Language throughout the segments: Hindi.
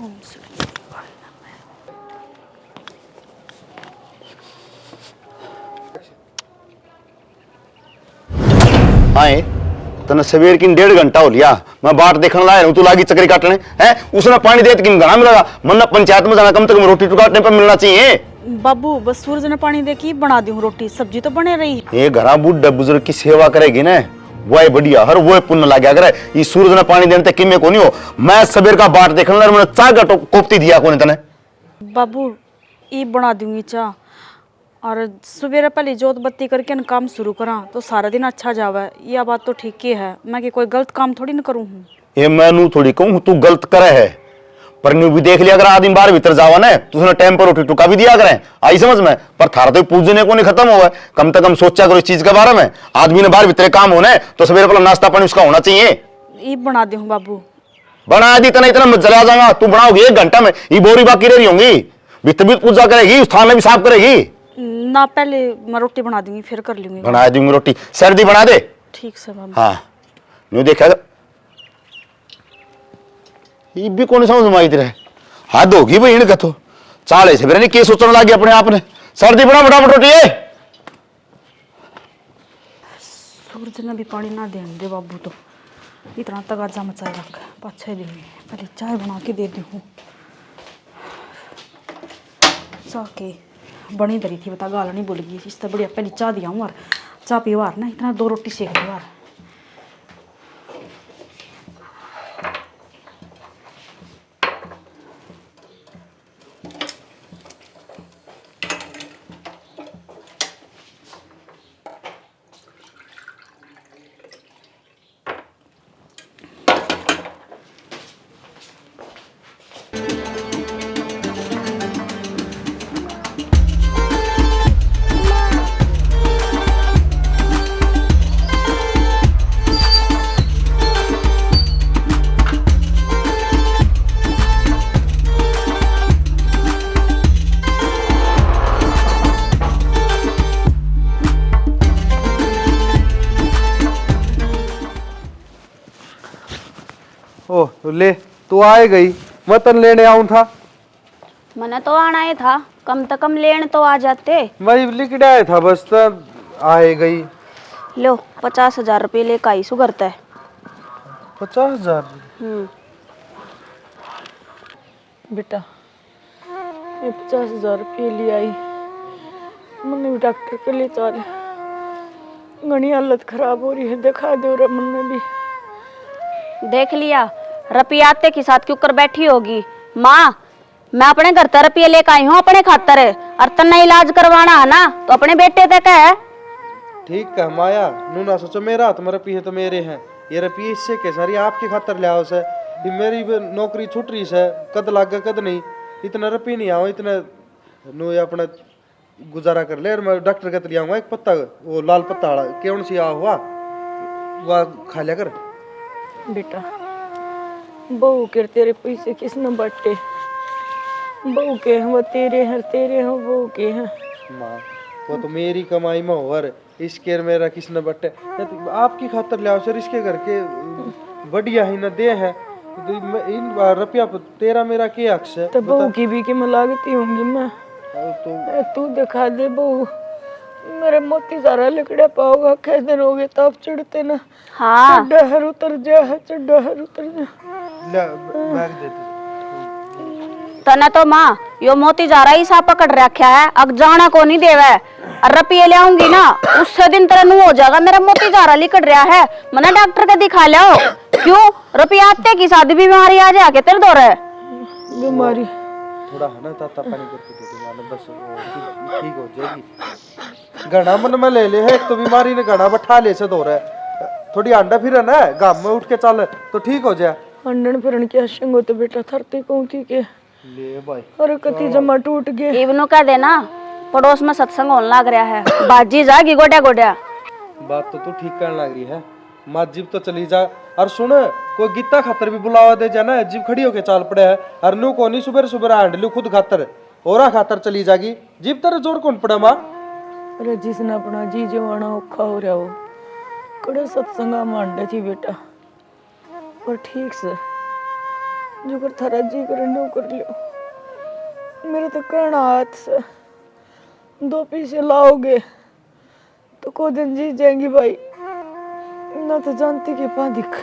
ओम सूर्य देवाय नमः। आए तने सवेर की 1.5 घंटा हो लिया। मैं बाट देखने लाया हूं, तू लागी चक्री काटने है। उसने पानी देते कि घना मिलेगा। मन पंचायत में जाना, कम से कम रोटी टुकाटने पर मिलना चाहिए। बाबू बस सूरज ने पानी दे के बना दूं रोटी, सब्जी तो बने रही। ये घरा बुढ़े बुजुर्ग की सेवा करेगी ना, वो बढ़िया, हर वो पुण्य लग गया करे। ये सूरज ने पानी देने किमे को नहीं हो। मैं सवेर का बाट देखने लाया, मैंने चाय का कोफ्ती दिया को तने। बाबू ई बना दूंगी चाह, और सवेरे पहले जोत बत्ती करके न काम शुरू करा तो सारा दिन अच्छा जावे। यह बात तो ठीक ही है, मैं कि कोई गलत काम थोड़ी न करूं हूं। ये मैं नू थोड़ी कहूं तू गलत करे है, पर न्यू भी देख लिया अगर आदमी बाहर भीतर जावा ना तो उसने टाइम पर रोटी टुका भी दिया करें, आई समझ में। पर थारा तो पूजने को नहीं खत्म हुआ है, कम से कम सोचा करो इस चीज के बारे में। आदमी ने बाहर भीतर काम होना है तो सवेरे पहले नाश्ता पानी उसका होना चाहिए। ई बना दूं बाबू। बना दी इतना इतना मत जला जाऊंगा, तू बनाओगी 1 घंटा में, ये बोरी बाकी रही होंगी। भीतर भी पूजा करेगी, उस थाने भी साफ करेगी ना। पहले मैं रोटी बना दूंगी फिर कर लूंगी। बना दूंगी रोटी, सर्दी बना दे। ठीक से बाबू। हाँ न्यू देखा ये भी कौन समझ में आई तेरे। हद होगी भाई इनका तो, चाले से नहीं के सोचने लगे अपने आप ने। सर्दी बना फटाफट रोटी है। सूरज ने भी पानी ना देने दे बाबू, तो इतना तगाजा मचाए रख। 5-6 दिन में पहले चाय बना के दे दूँ। चाह के बनी दरी थी, बता गाल नहीं बोल गई। इससे बढ़िया पहले चाह दिया हूँ और चाह पीवार ना, इतना 2 रोटी सेक दीवार। ओह ले तू आए गई, वतन लेने आऊं था। मने तो आना ही था, कम से कम लेने तो आ जाते। वही लिख आया था बस, तब आए गई। लो 50,000 रुपये लेकर आई सुगरता है। 50,000? बेटा ये 50,000 रुपये ले आई। मैंने भी डॉक्टर के लिए चल, घनी हालत खराब हो रही है, दिखा दो रे। मैंने भी देख लिया, रुपया आते के साथ क्यों कर बैठी होगी। माँ मैं अपने घर तर रुपये लेकर आई हूँ अपने खातर, और तना इलाज करवाना है ना तो अपने बेटे तक है। ठीक है माया, नू ना सोचो मेरा हाथ में रुपये तो मेरे हैं। ये रुपये इससे के सारी आपके खातर ले आओ से। ये मेरी भी नौकरी छूट रही से, कद लाग कद नहीं। इतना रुपये नहीं आओ, इतना नू अपना गुजारा कर ले। और मैं डॉक्टर के लिए आऊँगा, एक पत्ता वो लाल पत्ता वाला कौन सी आ हुआ वह खा लिया कर। बेटा बहू के तेरे पैसे किसने बांटे। बहू के हैं वो तेरे हैं, तेरे हैं बहू के हैं। माँ वो तो मेरी कमाई में और इसके मेरा किसने बटे। आपकी खातर ले आओ सर, इसके घर के बढ़िया ही न दे है। तो इन रुपया तेरा मेरा क्या हक है। तो बहू की भी कीमत लागती होंगी। मैं तो तू दिखा दे बहू, मेरे मोती सारा लिकड़े पाओगा। कई दिन हो गए ताप चढ़ते ना। हाँ डहर उतर जा है, डहर उतर जा। ले बैग दे दे। तना तो माँ यो मोती जा रहा ही सा पकड़ रखा है, अग जाना को नहीं देवे। और रुपये ले आऊंगी ना उससे दिन तेरा नू हो जाएगा। मेरा मोती जा रहा लिकड़ रहा है, मैंने डॉक्टर के दिखा लो। क्यों रुपया आते की शादी बीमारी आ जाके तेरे दौर है बीमारी। थोड़ा है ना ताता पानी करके दे दे माने, बस ठीक हो जाएगी। घना मन में ले ले है, एक तो बीमारी ने घना बैठा ले से दो रहा। थोड़ी अंडा फिर है ना गांव में उठ के चल तो ठीक हो जाए। अंडन फिरन की हशंग हो तो बेटा थरते कहूँ थी के ले भाई और कति जमा टूट गए। इवनु कह देना पड़ोस में सत्संग होने लग रहा है, बाजी जागी गोड्या गोड्या। बात तो तू ठीक करने लग रही है। माँ जीप तो चली जा। और सुन कोई गीता खातर भी बुलावा दे जाना, जीप खड़ी होके चाल पड़े है। और नू को नहीं सुबह सुबह हैंडलू खुद खातर और खातर चली जागी। जीप तेरे जोर कौन पड़ा माँ। अरे जिसने अपना जी जवाना औखा हो रहा हो, कड़े सत्संगा मांडे थी बेटा। पर ठीक से जो कर थारा जी करे नो कर लियो। मेरे तो कहना हाथ से 2 पैसे लाओगे तो को दिन जी जाएंगी भाई, ना तो जानती के पा दिख।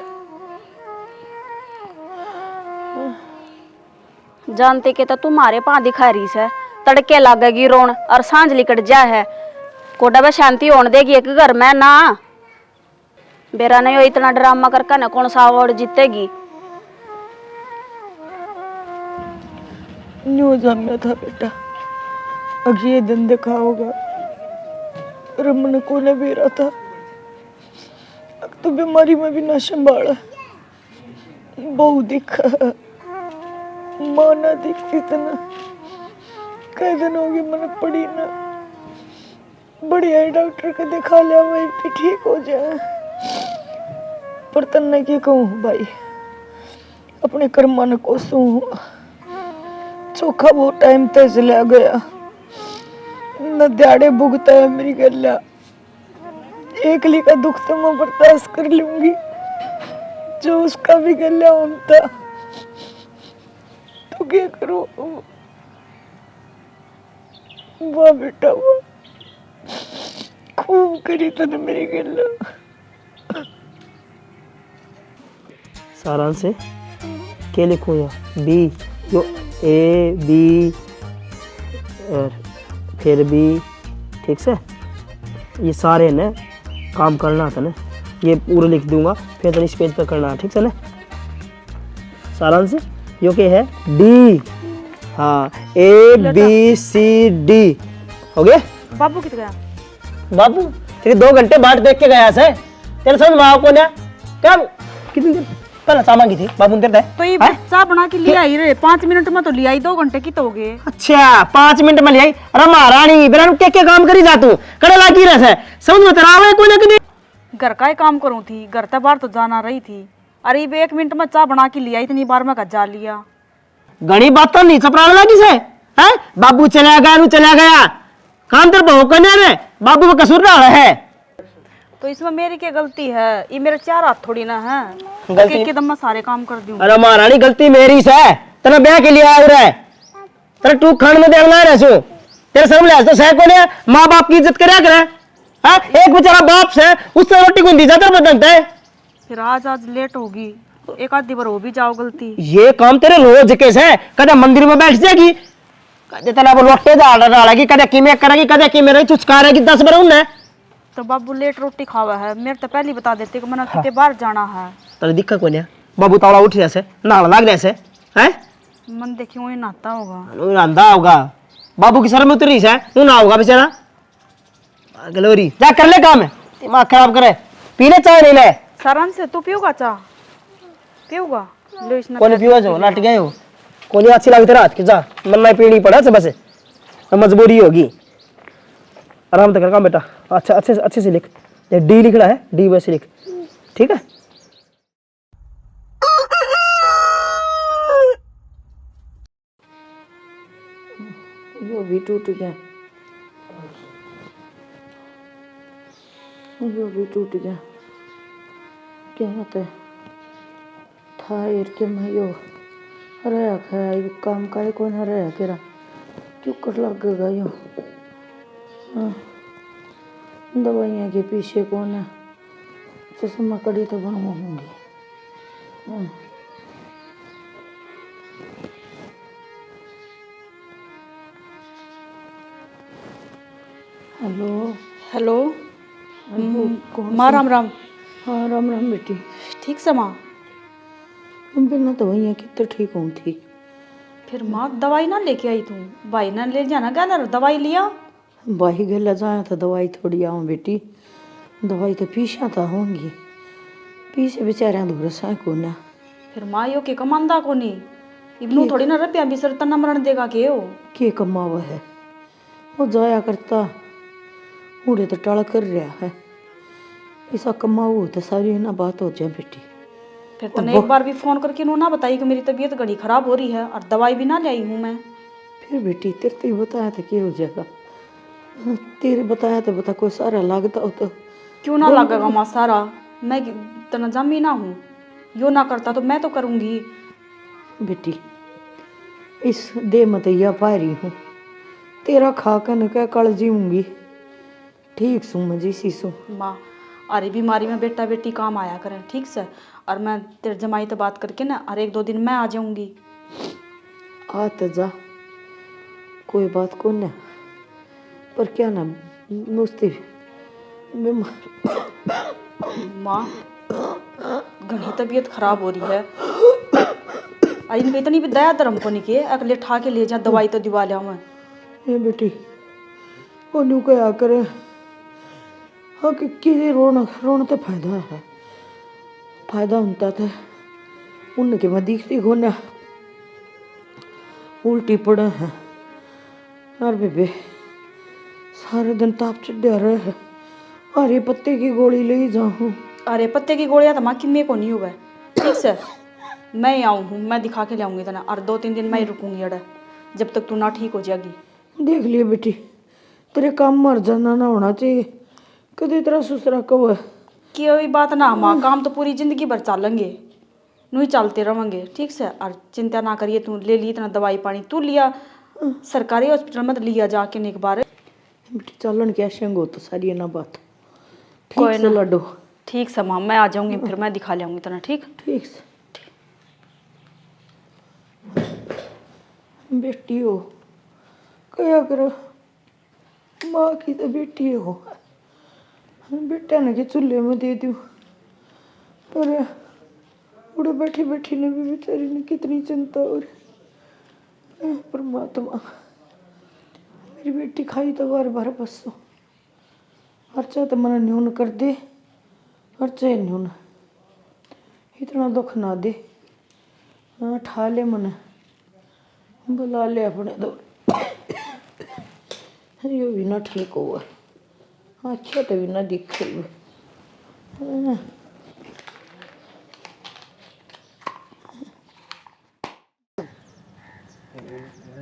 जानते के तो तुम्हारे पा दिखा रही है, तड़के लागेगी रोन और सांझ लिकट जा है। कोटा बे शांति होने देगी एक घर में ना। बेरा नहीं हो इतना ड्रामा करके ना कौन सा अवार्ड जीतेगी। न्यू जाना था बेटा, अब ये दिन देखा होगा। रमन को ने भी रहा था, अब तो बीमारी में भी ना संभाला। बहु दिखा माँ ना दिखती तना, कई दिन होगी मैंने पड़ी ना। बढ़िया डॉक्टर को दिखा लिया, वही भी ठीक हो जाए। पर तन्ने की कहूँ भाई, अपने कर्मा ने कोसू चोखा बहुत टाइम तक चला गया। न दिहाड़े भुगता है मेरी गल्ला। एकली का दुख तो मैं बर्दाश्त कर लूंगी, जो उसका भी गल्ला होता तो क्या करूं। वाह बेटा वाह, खूब करी तने मेरी गल्ला। सारांश से क्या लिखूँ यहाँ? बी जो ए बी और फिर बी, ठीक से ये सारे ने काम करना था ना, ये पूरा लिख दूंगा फिर तो इस पेज पर करना है, ठीक से ना। सारांश यो क्या है? डी। हाँ, ए बी सी डी हो गया। बाबू कित गया? बाबू तेरे 2 घंटे बाट देख के गया से, तेरे समझ में आओ कौन है? कब कितनी देर पहले चा मांगी थी बाबू तेरे? तो ये चाय बना के ले आई रे, 5 मिनट में तो ले आई, 2 घंटे की तो हो गए। अच्छा 5 मिनट में ले आई। अरे महारानी बेरा क्या काम करी जा तू, कड़े लागी रह समझ में तेरा आवे कोई ना कदी। घर का ही काम करूँ थी, घर तक बाहर तो जाना रही थी। अरे ये 1 मिनट में चाय बना के ले आई, इतनी बार में जा लिया। घनी बात तो नहीं चपराने लगी से है। बाबू चला गया नू चला गया, काम तेरे बहु करने रे, बाबू में कसूर ना है। तो इसमें मेरी क्या गलती है? ये मेरे 4 हाथ थोड़ी ना है, गलती- एकदम मैं सारे काम कर दूं। अरे महारानी गलती मेरी से, तेरा ब्याह के लिए आ रहा है, तेरा टू खान में देखना है रसू, तेरे सर में तो सह को नहीं, माँ बाप की इज्जत करे करे। हाँ एक बेचारा बाप से उससे रोटी को दी जाता बदलता है। फिर आज लेट होगी, एक आधी बार हो भी जाओ गलती। ये काम तेरे रोज कैसे है? कदे मंदिर में बैठ जाएगी, कदे तेरा वो लोटे डालेगी, कदे किमे करेगी, कदे किमे रही चुचकारेगी 10 बार उन्हें। तो बाबू लेट रोटी खावा है, मेरे तो पहले ही बता देते कि मैंने कितने बार जाना है। तेरे दिक्कत कोनी है? बाबू तावड़ा उठ जैसे नाल लाग जैसे हैं, मन देखिए वही नहाता होगा। रंधा होगा, बाबू की सर में उतरी से तू ना होगा बेचारा। गलोरी जा कर ले काम है, दिमाग खराब करे। पीने चाय नहीं ले सारांश से तू पियोगा चाय? पियोगा? लो इसने कोनी पियो जो लाट गए हो, कोनी अच्छी लगती रात की जा मन में पीनी पड़ा से बस मजबूरी होगी। आराम से कर काम बेटा, अच्छा अच्छे से लिख, ये डी लिख रहा है, डी वैसे लिख, ठीक है। यो भी टूट गया, यो भी टूट गया। क्या होता है था एर के मैं यो हराया खाया, ये काम का कौन हराया केरा क्यों कर लगेगा यो। हाँ दवाइयाँ के पीछे कौन है, चश्मा कड़ी तो बनवाऊंगी। हाँ हेलो हेलो कौन माँ, राम राम। हाँ राम राम बेटी। ठीक से माँ? बिना दवाइयाँ की तो ठीक हूँ थी। फिर माँ दवाई ना लेके आई तू? भाई ना ले जाना क्या ना, दवाई लिया? भाई गला जाया था दवाई थोड़ी आऊँ बेटी, दवाई तो पीछा था होंगी, पीछे बेचारे दूर सा को ना। फिर माँ यो के कमांदा को नहीं, इब्नू थोड़ी ना रुपया बिसर तना मरण देगा के हो के कमावा है, वो जाया करता उड़े तो टाल कर रहा है। ऐसा कमाओ तो सारी ना बात हो जाए बेटी। फिर तने एक बार भी फोन करके नो ना बताई कि मेरी तबीयत घड़ी खराब हो रही है और दवाई भी ना ले आई हूँ मैं। फिर बेटी तेरे तो ही बताया था क्या हो जाएगा, तेरे बताया तो बता कोई सारा लागता हो तो क्यों ना लगेगा माँ सारा, मैं तना जामी ना हूँ, यो ना करता तो मैं तो करूँगी। बेटी इस दे मतैया पा रही हूँ, तेरा खा कन के कल जीऊंगी। ठीक सू मजी सीसू। माँ अरे बीमारी में बेटा बेटी काम आया करें, ठीक से। और मैं तेरे जमाई से बात करके ना और 1-2 दिन मैं आ जाऊंगी। आ तो जा, कोई बात को ना, पर क्या ना नुस्ती माँ घनी तबीयत खराब हो रही है। आई इनका इतनी भी दया धर्म को नहीं किए, अगले ठा के ले जा, दवाई तो दिवा लिया मैं। ये बेटी वो न्यू क्या करे, हाँ कि रोना तो फायदा है, फायदा होता था उनके मैं दिखती हो ना, उल्टी पड़ा है और बेबे सारे दिन ताप चढ़ा रहे है। अरे पत्ते की गोली ले जाऊँ। अरे पत्ते की गोलियां तो माँ की मेरे को नहीं हुआ, ठीक से। मैं ही आऊँ हूँ, मैं दिखा के लाऊंगी तना, और 2-3 दिन मैं ही रुकूंगी अड़ा, जब तक तू ना ठीक हो जाएगी। देख लिए बेटी, तेरे काम मर जाना ना होना चाहिए, कभी तेरा सुसरा कब है कि अभी बात ना माँ, काम तो पूरी जिंदगी भर चलेंगे, नू ही चलते रहेंगे, ठीक से। और चिंता ना करिए, तू ले ली इतना दवाई पानी, तू लिया सरकारी हॉस्पिटल में लिया जाके एक बार। बेटी चलन क्या शेंगो तो सारी ना बात, कोई ठीक से ना। लड्डू। ठीक से माँ, मैं आ जाऊंगी, फिर मैं दिखा लाऊंगी तना, ठीक। ठीक से बेटी हो क्या करो, माँ की तो बेटी हो, बेटा ने के चूल्हे में दे दूँ, पर उड़े बैठी बैठी ने भी बेचारी ने कितनी चिंता हो रही। परमात्मा मेरी बेटी खाई तो बार बार बस अर्चा तो मन न्यून कर दे, अर्चा न्यून इतना दुख ना दे। हाँ ठा ले मन, बुला ले अपने दो, ये भी ना ठीक हुआ, अच्छा तो भी ना दिखे हुए।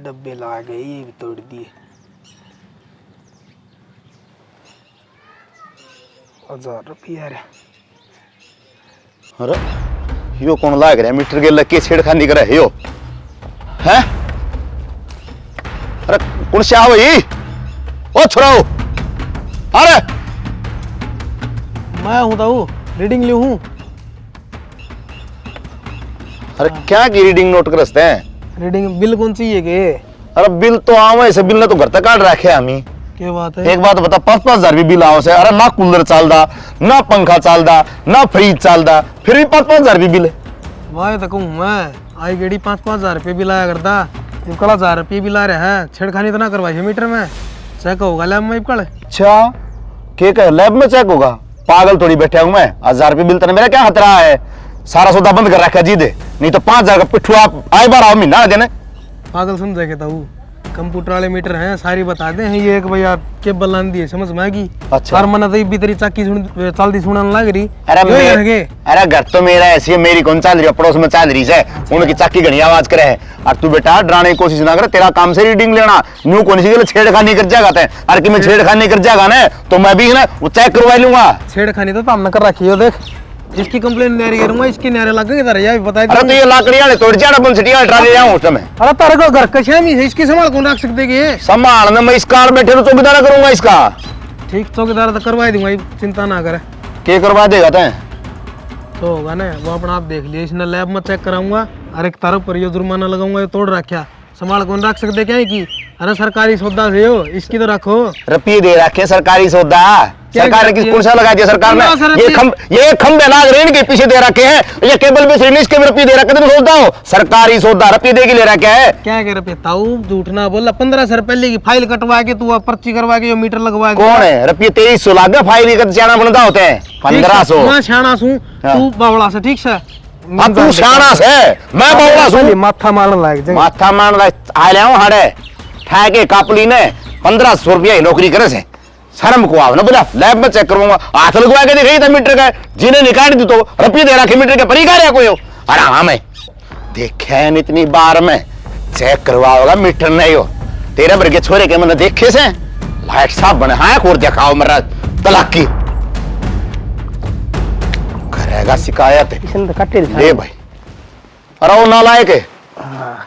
डब्बे ला गए, ये भी तोड़ दिए। 1000 रुपया रे। अरे यो कौन लाग रहा है, मीटर के लग के छेड़खानी करे यो है? अरे कौन से आओ ये, ओ छोराओ, अरे मैं हूँ ताऊ, रीडिंग ली हूँ। अरे क्या की रीडिंग नोट कर रखते हैं? रीडिंग बिल कौन चाहिए के? अरे बिल तो आवे से, बिल ने तो घर तक काट रखे हमी। क्या बात है? एक बात बता, 5-5 हजार बिल आओ से। अरे ना कूलर चलदा, ना पंखा चलदा, ना फ्रिज चलदा, फिर भी 5-5 हजार बिल है। वाह तो कहूँ मैं, आई गेड़ी 5-5 हजार रुपये बिल आया करता, ये कल 1000 रुपये बिल आ रहा है। छेड़खानी तो ना करवाई है मीटर में, चेक होगा लैब में कल। अच्छा के कह लैब में चेक होगा? पागल थोड़ी बैठा हूं मैं, 1000 रुपये बिल तेने मेरा क्या खतरा है? सारा सौदा बंद कर रखा जी दे, नहीं तो 5000 का पिट्ठू आप आए बार आओ महीना देने। पागल समझे के ताऊ, कंप्यूटर वाले मीटर हैं, सारी बता दे हैं। ये एक भैया केबल लान दी है, समझ में आएगी। अच्छा। हर मना तो भी तेरी चाकी चलती सुनने लग रही। अरे घर तो मेरा ऐसी है, मेरी कौन चल रही है, पड़ोस में चल रही है, उनकी चाकी घनी आवाज करे है। और तू बेटा डराने की कोशिश ना कर, तेरा काम से रीडिंग लेना, न्यू कौन सी छेड़खानी कर जाएगा ते, और कि मैं छेड़खानी कर जाएगा ना तो मैं भी ना वो चेक करवा लूंगा। छेड़खानी तो हमने कर रखी है, देख इसकी कंप्लेन न्यारी करूंगा, इसकी न्यारे लगेंगे तेरे, ये बता दे। अरे तो ये लाकड़ी वाले तोड़ जाड़ा बन सिटिया ट्रा ले जाऊं उस समय। अरे तेरे को घर कशामी है, इसकी संभाल कौन रख सकते है? संभालना मैं इस कार बैठे तो चौकीदार करूंगा इसका। ठीक चौकीदार तो करवा दूंगा, चिंता ना करे। के करवा देगा तैं? तो होगा ना, वो अपना आप देख लिया। इसने लैब में चेक कराऊंगा, और एक तरफ पर ये जुर्माना लगाऊंगा, ये तोड़ रखा, संभाल कौन रख सकते क्या की? अरे सरकारी सौदा से हो, इसकी तो रखो। रुपये दे रखे सरकारी सौदा, सरकार ने किस कौन सा लगा दिया सरकार ने? ये खंभे लाग रहे के पीछे दे रखे हैं, ये केबल भी सीरीज के रुपये दे रखे, तुम सोचता हो सरकारी सौदा रुपये दे के ले रखा है? क्या कह रहे ताऊ, झूठ ना बोला। 1500 रुपये की फाइल कटवा के तू पर्ची करवा के मीटर लगवा के। कौन है? रुपये 2300 लाग फाइल का चाना बनता होते हैं 1500। मैं शाना सू, तू बावड़ा से, ठीक से। तू शाना से, मैं बावड़ा सू। माथा मारने लायक, माथा मारने लायक आ लिया हाड़े ठाके कापली ने 1500 रुपया नौकरी करे से, शर्म को आओ ना। बोला लैब में चेक करवाऊंगा, हाथ लगवा के दिखाई था मीटर का, जिन्हें निकाल दी तो रुपये दे रखे मीटर के परी कार्य कोई हो। अरे हाँ मैं देखे इतनी बार में चेक करवाओगा मीटर नहीं हो, तेरे वर्ग के छोरे के मैंने देखे से लाइट साहब बने। हाँ खोर दिखाओ मेरा तलाकी करेगा शिकायत ले भाई। अरे वो नालायक है,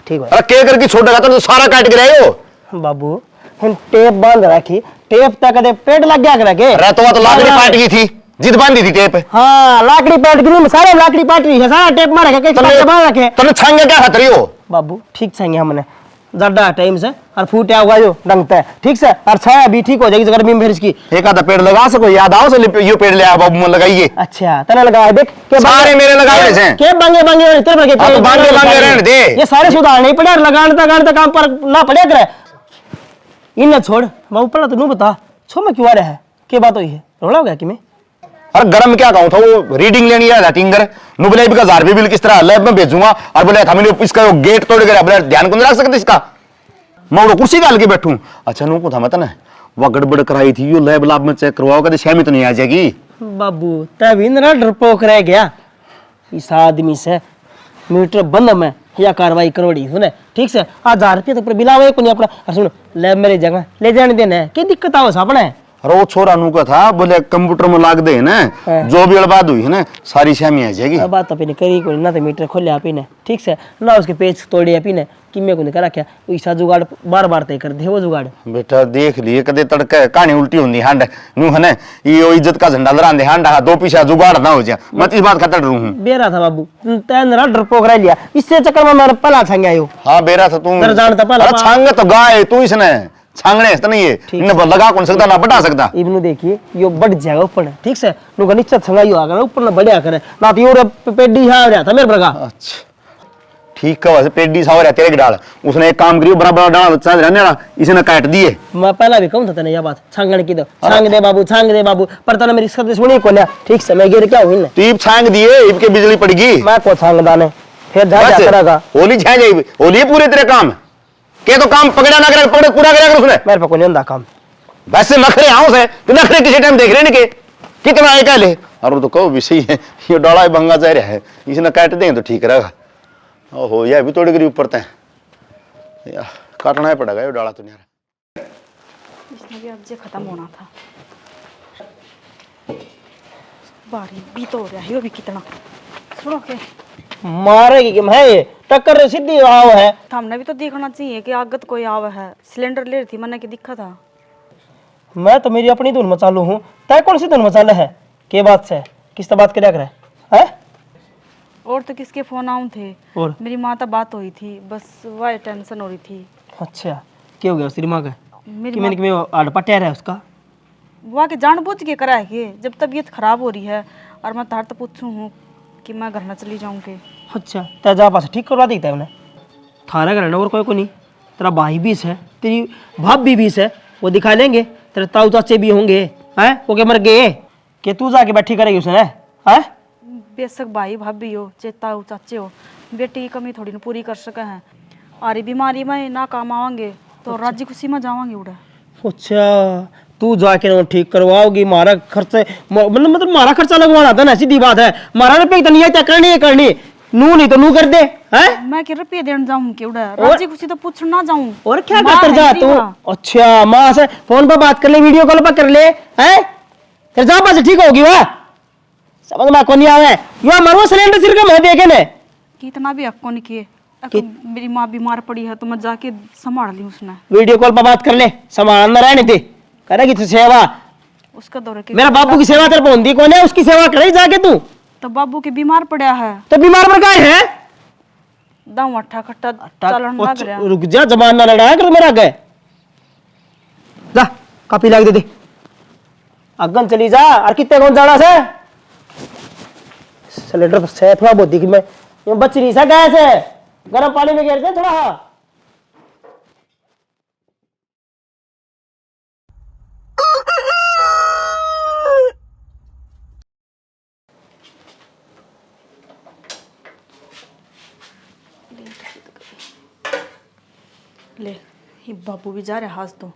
ठीक है अरे के करके छोड़ेगा तो सारा काट के रहे हो बाबू हम टेप बांध रखी टेप तक कदे पेड़ लग गया करे के अरे तो वो तो लाकड़ी पाट गई थी जिद बांधी थी टेप हाँ लाकड़ी पाट गई सारे लाकड़ी पाट रही है सारा टेप मार के बांध रखे तुमने छांगे क्या खतरी हो बाबू ठीक चाहिए हमने ज्यादा टाइम से और फूटा हुआ जो डंगता है ठीक से और छाया भी ठीक हो जाएगी गर्मी में फिर इसकी एक आधा पेड़ लगा सको याद आओ से यो पेड़ ले आ बाबू मन लगाइए अच्छा तना लगाया देख के सारे मेरे लगाए थे के बांगे बांगे और इतने बड़े हाँ, तो बांगे बांगे रहने दे। ये सारे सुधार नहीं पड़े लगाने काम पर ना पड़े करे इन्हें छोड़ बाबू पड़ा तो नू बता छो में क्यों आ रहा है के बात हुई है रोला हो गया कि मैं अरे गरम क्या कहूँ था वो रीडिंग लेनी है टिंगर नु बोले का 1000 बिल किस तरह लैब में भेजूंगा और बोले था मैंने इसका गेट तोड़ के बोले ध्यान को नहीं रख सकते इसका मैं वो कुर्सी डाल के बैठूं अच्छा नु को था मत ना वो गड़बड़ कराई थी यो लैब लैब में चेक करवाओ कदे शैमी तो नहीं आ जाएगी बाबू तभी ना डरपोक रह गया इस आदमी से मीटर बंद में या कार्रवाई करवाड़ी सुने ठीक से 1000 रुपये तो बिलावे को नहीं अपना सुन लैब मेरी जगह ले जाने देना है क्या दिक्कत आओ सापना है अरे वो छोरा नु का था बोले कंप्यूटर में लाग दे ना जो भी अड़बाद हुई है ना सारी शैमी आ जाएगी अब बात तो अपने करी कोई ना तो मीटर खोले आप ने ठीक से ना उसके पेज तोड़े आप ने कि मैं को नहीं करा क्या ऐसा जुगाड़ बार बार तय कर दे वो जुगाड़ बेटा देख लिए कदे तड़के कहानी उल्टी होंदी हांड नु है ना ये इज्जत का झंडा लहरांदे हांडा दो पीछा जुगाड़ ना हो जा मत इस बात खातर रहूं बेरा था बाबू तै नरा डरपोक रह लिया इससे चक्कर में मेरा पला छंग आयो हां बेरा था तू दर जानता पला अरे छांग तो गाय तू इसने छांगने तो नहीं है इन्हें लगा कौन सकता ना बढ़ा सकता इबनु देखिए यो बढ़ जाएगा ऊपर ठीक से नुका नीचे छंगाई हो अगर ऊपर ना बढ़िया करे ना तो यो पेडी हा रहा था मेरे बरगा अच्छा ठीक है वैसे पेडी साव रहा तेरे की डाल उसने एक काम करियो बराबर डाल चांद रहने वाला इसने काट दिए मैं पहला भी कहूं था तने ये बात छांगने की तो छांग दे बाबू पर तना मेरी शब्द सुनी को ना ठीक से मैं गिर क्या हुई ना तीप छांग दिए इब के बिजली पड़गी मैं को छांगदा ने फिर जा करेगा होली छा जाई होली पूरे तेरे काम के तो काम पकड़ा ना करे पकड़ पूरा करेगा उसने मेरे पे को नहीं होता काम वैसे नखरे आओ से तो नखरे किसी टाइम देख रहे नहीं के कितना है कहले और वो तो कहो भी सही है ये डोला भंगा जा रहा है इसने काट दें तो ठीक रहेगा ओहो ये भी तोड़ गिरी ऊपर तय काटना ही पड़ेगा ये डाला तो नहीं यार इसमें भी अब जे खत्म होना था बारी भी तो हो रहा है वो भी कितना सुनो के मारेगी कि मैं ये टक्कर सीधी आव है हमने भी तो देखना चाहिए कि आगत कोई आव है सिलेंडर ले रही थी मैंने की दिखा था मैं तो मेरी अपनी धुन में चालू हूँ तय कौन सी धुन में चाल है के बात से किस बात कर रहा है और तो किसके फोन आऊं थे और मेरी माँ तो बात हुई थी बस वह टेंशन हो रही थी अच्छा क्या हो गया उसकी दिमाग है मेरी कि मैंने कि मैं आड़ पटिया रहा है उसका वहाँ के जानबूझ के करा है कि जब तबीयत खराब हो रही है और मैं तार तो पूछूं हूँ कि मैं घर न चली जाऊँगी अच्छा तेरा जा पास ठीक करवा देता है उन्हें थारा घर और कोई को नहीं तेरा भाई भी है तेरी भाभी भी है वो दिखा लेंगे तेरे ताऊ चाचे भी होंगे हैं वो के मर गए कि तू जाके बैठी करेगी उसने हैं बेशक भाई भाभी हो चेता हो चाचे हो बेटी की कमी थोड़ी न पूरी कर सके हैं और बीमारी में ना काम आवांगे तो राज्य खुशी में जावांगे उड़ा अच्छा तू जाके ना ठीक करवाओगी मारा खर्चा मतलब मारा खर्चा लगवाना था ना सीधी बात है मारा रुपये तो नहीं करनी नू नहीं तो नू कर दे हैं मैं के रुपये देने जाऊं के उड़ा राज्य खुशी तो पूछ ना जाऊं और क्या माँ करते है जा मेरी तू माँ। अच्छा माँ से फोन पर बात कर ले वीडियो कॉल पर कर ले हैं फिर जा पास ठीक होगी वाह समझ में कौन नहीं आवे यो मरवा सिलेंडर सिर का मैं देखे ने कितना भी हक को नहीं किए मेरी माँ बीमार पड़ी है तो मैं जाके संभाल ली उसने वीडियो कॉल पर बात कर ले सामान न रहने दे करेगी तू सेवा उसका दौरे के मेरा बाबू की सेवा कर पौंदी कौन है उसकी सेवा करे जाके तू तो बाबू के बीमार पड़ा है तो बीमार पर का है दाऊ अट्ठा खट्टा चलन लग रहा रुक जा जबान ना लड़ाया कर मेरा गए जा कॉपी लाग दे दे अगन चली जा और कितने कौन जाना से सिलेंडर से थोड़ा बहुत दिख मैं ये बच रही सा गैस है गर्म पानी में गिर दे थोड़ा हाँ ले ये बाबू भी जा रहे हाथ तो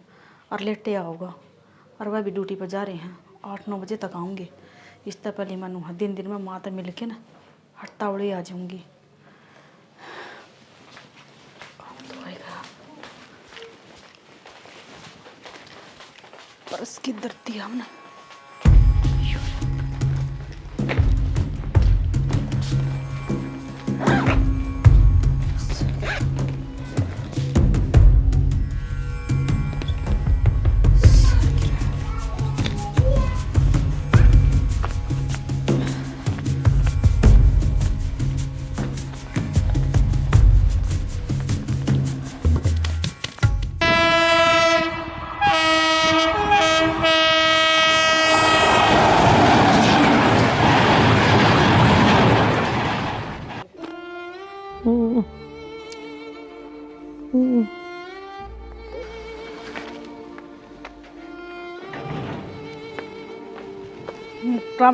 और लेटे आओगा और वह भी ड्यूटी पर जा रहे हैं 8-9 बजे तक आऊँगे इससे पहले मैं दिन में माता मिल के ना हड़तावड़े आ जाऊँगी परस की दर्दी हमने राम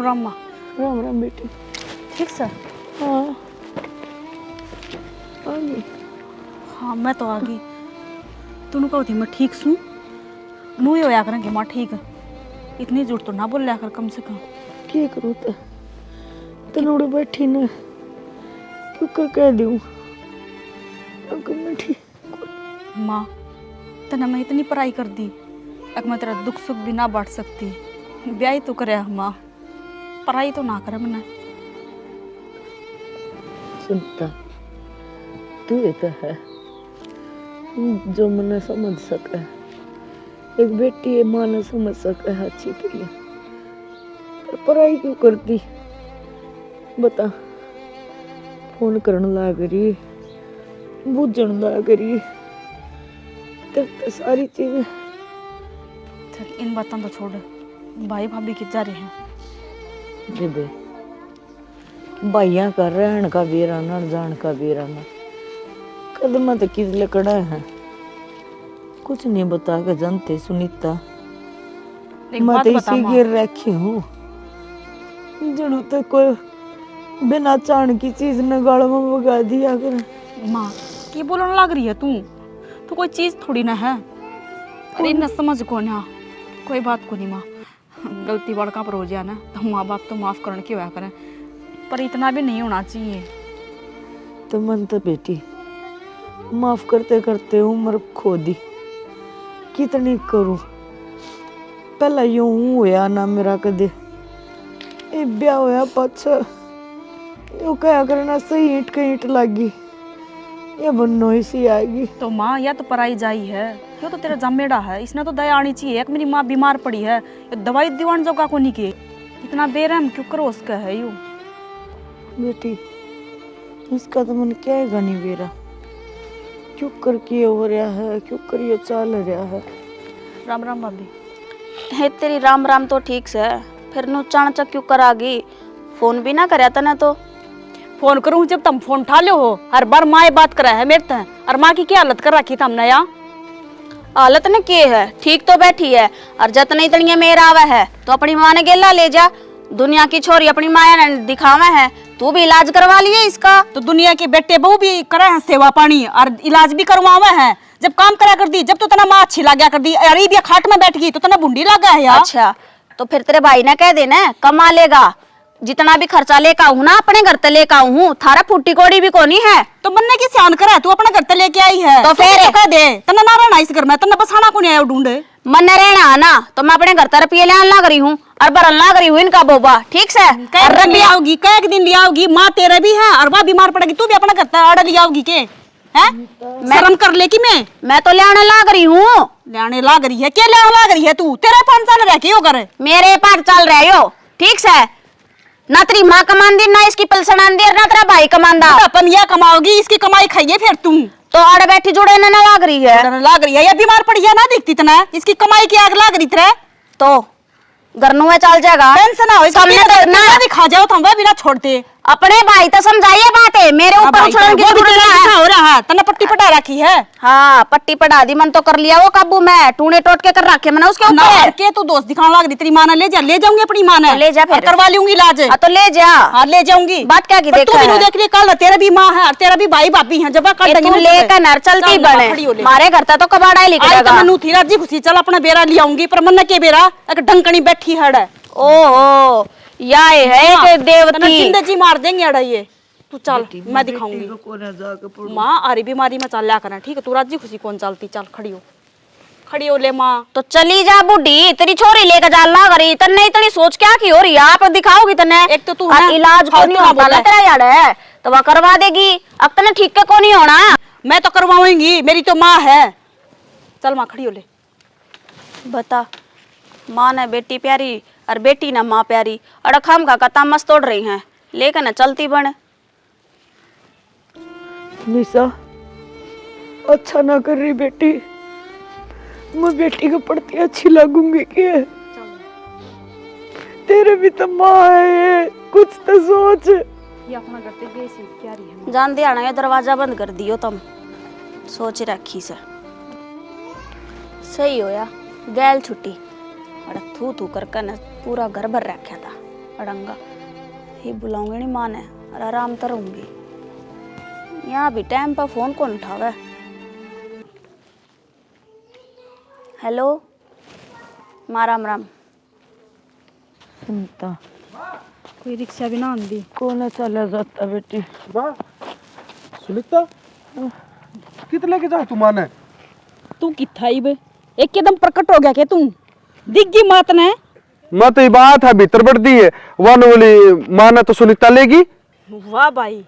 राम माँ। राम राम बेटी। ठीक सर। हाँ आ गई। हाँ मैं तो आ गई। तूने कहो थी मैं ठीक सू नू ही होया करेंगे माँ ठीक है। इतनी झूठ तो ना बोल लिया कर कम से कम। की करूँ तनोड़ बैठी न क्यों कर कह दूँ अगर मैं ठीक। माँ तना मैं इतनी पढ़ाई कर दी अब मैं तेरा दुख सुख भी ना बांट सकती। ब्याह तो करे माँ पढ़ाई तो ना करे मैंने। सुनता तू ये तो है जो मन समझ सके। एक बेटी है माँ न समझ सके अच्छी के लिए पर पढ़ाई क्यों करती बता। फोन करने लाग रही बूझण लाग रही तो सारी चीजें। चल इन बातों तो छोड़ भाई भाभी कित जा रहे हैं। बेबे भाइया का रहन का बेरा न जान का बेरा न कदम तो किस लकड़ा है कुछ नहीं बता के जानते सुनीता। एक मैं बात तो बता इसी माँ। गिर रखी हूँ जड़ू तो कोई बिना चाण की चीज न गाल में बगा दिया कर। माँ की बोलने लग रही है तू कोई चीज थोड़ी ना है। अरे न समझ को ना कोई बात को नहीं माँ गलती बड़का पर हो जाए ना तो माँ बाप तो माफ करने की होया करें पर इतना भी नहीं होना चाहिए। तो मन तो बेटी माफ करते करते उम्र खो दी कितनी करूं। पहला यूं होया ना मेरा कदे ये ब्याह होया पाछा यो क्या करना सही ईंट के ईंट लागी ये बन्नो इसी आएगी। तो माँ या तो पराई जाई है यो तो तेरा जमेड़ा है इसने तो दया आनी चाहिए। एक मेरी माँ बीमार पड़ी है ये दवाई दीवान जो का को नहीं के इतना बेरहम क्यों करो उसका है यू। बेटी इसका तो मन क्या है गानी बेरा क्यों कर के हो रहा है क्यों कर ये चाल रहा है। राम राम भाभी। है तेरी राम राम तो ठीक से फिर नु चाणचक क्यों करागी फोन भी ना करया तने तो। फोन करूँ जब तुम फोन उठा लो हो हर बार माँ बात करा है मेरे तय और माँ की क्या हालत कर रखी था हमने या। हालत ने के है ठीक तो बैठी है और जतने इतनी मेरा आवा है तो अपनी माँ ने गेला ले जा। दुनिया की छोरी अपनी माया ने दिखावा है तू भी इलाज करवा लिए इसका। तो दुनिया के बेटे बहू भी करे हैं सेवा पानी और इलाज भी करवावे हैं। जब काम करा कर दी जब तो तना माँ अच्छी लगा कर दी अरे भी खाट में बैठ गई तो तना बुंडी लगा है यार। अच्छा तो फिर तेरे भाई ने कह देना कमा लेगा जितना भी खर्चा लेकर आऊँ ना अपने घर ते लेकर आऊँ हूँ थारा फुट्टी कोड़ी भी कोनी है। तो बनने की सियान करे तू अपने घर ते लेके आई है तो फिर कह दे तना ना रहना इस घर में तना बसाना को नहीं आया ढूंढे। मन रहना ना तो मैं अपने घर तर रुपये लेने लग रही हूँ और भरन लग रही हूँ इनका बोबा ठीक से। कई दिन ले आओगी कई दिन ले आओगी माँ तेरे भी है और वह बीमार पड़ेगी तू भी अपना घर ते आड़ ले आओगी के हैं शर्म कर ले कि मैं तो लेने लग रही हूँ। लेने लाग रही है क्या लेने लाग रही है तू तेरे 5 साल रह के हो करे मेरे पास चल रहे हो ठीक से ना तेरी माँ कमांदी ना इसकी पेंशन आंदी और ना तेरा भाई कमांदा। अपन यह कमाओगी इसकी कमाई खाइए फिर तुम तो आड़ बैठी जुड़े न लाग रही है। लाग रही है या बीमार पड़ी है ना दिखती तना इसकी कमाई की आग लाग रही तेरे तो घरनू में चल जाएगा टेंशन ना हो सामने तो ना भी खा जाओ तुम वह भी ना छोड़ते अपने भाई तो समझाइए बातें मेरे ऊपर उछलने की जरूरत ना है। हो रहा है तना पट्टी पटा रखी है। हाँ पट्टी पढ़ा दी मन तो कर लिया वो काबू में टूने टोट के कर रखे मैंने उसके ना ऊपर के तू दोस्त दिखाने लग रही तेरी माँ ने ले जाऊंगी अपनी माँ ने ले जा फिर। और करवा लूंगी इलाज। हाँ तो ले जा हाँ ले जाऊंगी बात क्या की पर देखा तू भी है? देख रही कल तेरा भी माँ है और तेरा भी भाई भाभी है जब कर तू लेकर नर चलती बने मारे घर तो कबाड़ा ही लिखेगा। मनु थी राजी खुशी चल अपना बेरा ले आऊंगी पर मन के बेरा एक ढंकनी बैठी हड़ है। ओहो या है एक देवती जिंदगी मार देंगे अड़ा ये तू चल मैं दिखाऊंगी माँ अरे बीमारी में चल लिया करना ठीक है तू राजी खुशी कौन चलती चल खड़ी हो ले माँ। तो चली जा बुढ़ी तेरी छोरी लेकर जा ला करी तन्ने इतनी सोच क्या की हो रही है आप दिखाओगी तन्ने एक तो तू इलाज को नहीं होता ना तेरा यार है तो वह करवा देगी अब तने ठीक के को नहीं होना। मैं तो करवाऊंगी मेरी तो माँ है चल माँ खड़ी हो ले। बता माँ ने बेटी प्यारी और बेटी ना माँ प्यारी और खाम का कता मस्त तोड़ रही हैं लेकर ना चलती बने। निशा अच्छा ना कर रही बेटी मैं बेटी के प्रति अच्छी लगूंगी क्या तेरे भी तो माँ है कुछ तो सोच। ये अपना करते गए सी क्या रही है जान दे आना ये दरवाजा बंद कर दियो तुम सोच रखी से सही होया गैल छुट्टी अड़ थू थू करके न पूरा घर भर रखा था अड़ंगा ही बुलाऊंगी नहीं माँ ने और आराम तो रहूंगी। यहाँ भी टाइम पर फोन कौन उठावे। हेलो माँ राम राम। सुनता कोई रिक्शा भी ना आंदी। कौन चला जाता बेटी। वाह सुनीता कित लेके जाओ तुम माने? तू किथा बे एकदम प्रकट हो गया के तू दिग्गी मात ने। मैं तो ये बात है भीतर बढ़ती है वन बोली माना तो सुनीता लेगी। वाह भाई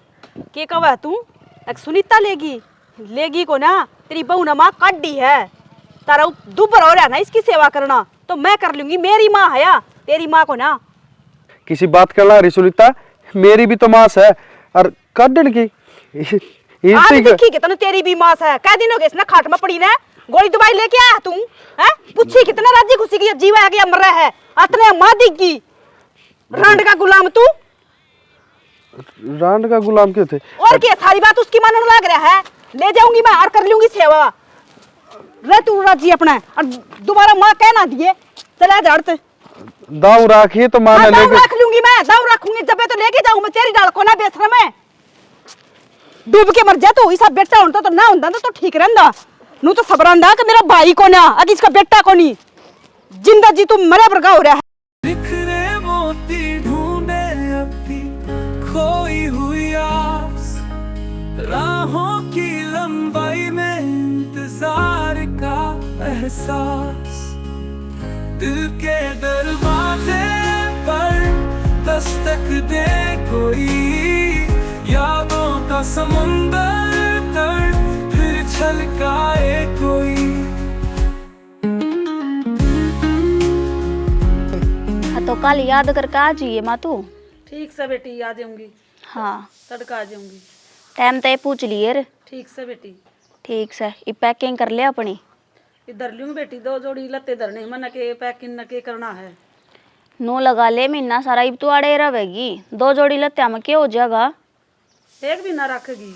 के कवा तू एक सुनीता लेगी को ना तेरी बहू ने माँ काट दी है तारा दुबर हो रहा ना इसकी सेवा करना तो मैं कर लूंगी। मेरी माँ है या तेरी माँ को ना किसी बात कर ला रही सुनीता मेरी भी तो मास है और काटन की आज देखी कितना तेरी भी माँ है कह दिन हो गए इसने खाट में पड़ी ना गोली दवाई लेके आया तू हैं पूछी कितना राजी खुशी की जीव है कि मर रहा है अतने माँ दिखगी रांड का गुलाम तू। रांड का गुलाम क्यों थे? और क्या सारी बात उसकी मानने लग रहा है। ले जाऊंगी मैं और कर लूंगी सेवा ले तू राजी अपना और दोबारा माँ कह ना दिए चला जड़ते दाव राखिए तो माना दाव लेके रख लूंगी मैं दाव रखूंगी जब तो लेके जाऊं मैं तेरी डाल को ना बेच रहा मैं डूब के मर जा तू ऐसा बेटा होता तो ना होता तो ठीक रहंदा नू तो सबर आंदा कि मेरा भाई को ना अग इसका बेटा को नहीं जिंदा जी तू मरे बरगा हो रहा है। बिखरे मोती ढूंढे अपनी खोई हुई आस राहों की लंबाई में इंतजार का एहसास दिल के दरवाजे पर दस्तक दे कोई यादों का समुंदर कर फिर छलकाए कोई। हाँ तो कल याद करके आ जाइए माँ तू। ठीक से बेटी आ जाऊंगी हाँ तड़का आ जाऊंगी टाइम तय पूछ लिए रे। ठीक से बेटी ठीक से ये पैकिंग कर ले अपनी। इधर लूंगी बेटी 2 जोड़ी लत्ते धरने मन के पैकिंग न के करना है। नो लगा ले महीना सारा इब तो अड़े रहेगी 2 जोड़ी लत्ते में क्या हो जाएगा। एक भी ना रखेगी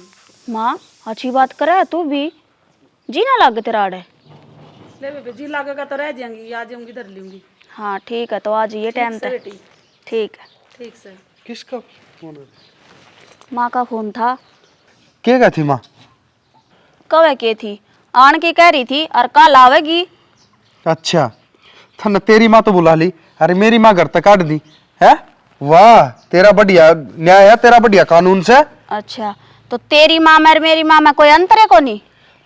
माँ अच्छी बात करे तू भी जी ना लग तेरा अड़े। ले बेबे जी लागेगा तो रह जाएंगी आ जाऊंगी धर लूंगी। हाँ ठीक है तो आ जाइए टाइम से तक। बेटी ठीक है। ठीक से किसका फोन है? माँ का फोन था। क्या कहा थी माँ? कब के थी आन की कह रही थी और कल आवेगी। अच्छा था ना तेरी माँ तो बुला ली अरे मेरी माँ घर तक काट दी है। वाह तेरा बढ़िया न्याय है तेरा बढ़िया कानून से। अच्छा तो तेरी माँ में मेरी माँ में कोई अंतर है को नहीं?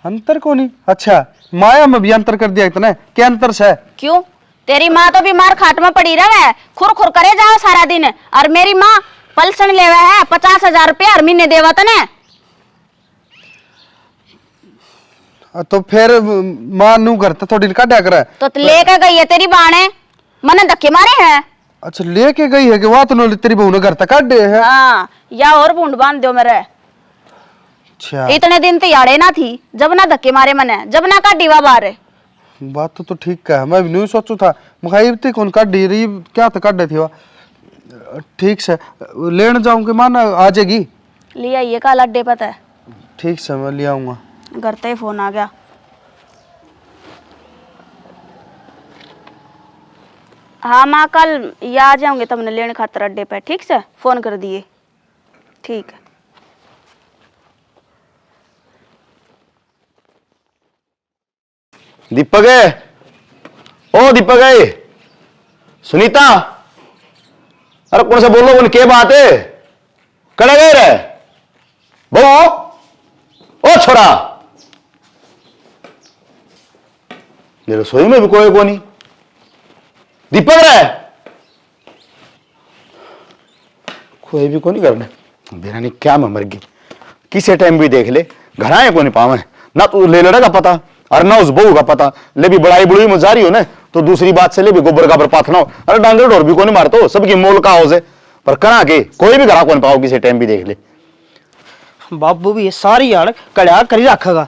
अंतर को नहीं? अच्छा माया में भी अंतर कर दिया इतना क्या अंतर से? क्यों तेरी माँ तो बीमार खाट में पड़ी रहे खुर खुर करे जाओ सारा दिन और मेरी माँ पलसन लेवे है 50,000 रुपया हर महीने देवा तने। तो फिर माँ नू घर तक थोड़ी काटा करे तो लेके गई है तेरी बाणे मने धक्के मारे हैं। अच्छा लेके गई है कि वहां तो तेरी बहू ने घर तक काट दे है। हाँ या और बूंद बांध दो मेरे। अच्छा इतने दिन तैयारे ना थी जब ना धक्के मारे मने जब ना का दीवा बारे। बात तो ठीक है मैं भी नहीं सोचू था मुखाई थी कौन काट दी रही क्या तो काट दी थी वह। ठीक से लेने जाऊंगी माँ ना आ जाएगी। ले आइए कल अड्डे पता है। ठीक से मैं ले आऊंगा। घर तक फोन आ गया। हाँ माँ कल या आ जाऊंगे तुमने लेने खातर अड्डे पे ठीक से फोन कर दिए। ठीक है। दीपक है ओ दीपक है सुनीता अरे कौन सा बोलो कौन क्या बात है कड़े गए रे बोलो ओ छोरा मेरे रसोई में भी कोई नहीं दीपक रे कोई भी को नहीं करने मेरा नहीं क्या मैं मर गई किसी टाइम भी देख ले घर आए को नहीं पावे ना तू ले लड़ा का पता और ना उस बहू का पता ले भी बड़ाई बुड़ाई में जारी हो ना तो दूसरी बात से ले भी गोबर का बर्पात ना हो अरे डांगर ढोर भी को नहीं मारतो सबकी मोल का हो से पर करा के कोई भी घरा को नहीं पाओ किसी टाइम भी देख ले बाबू भी ये सारी यार कड़ा करी रखेगा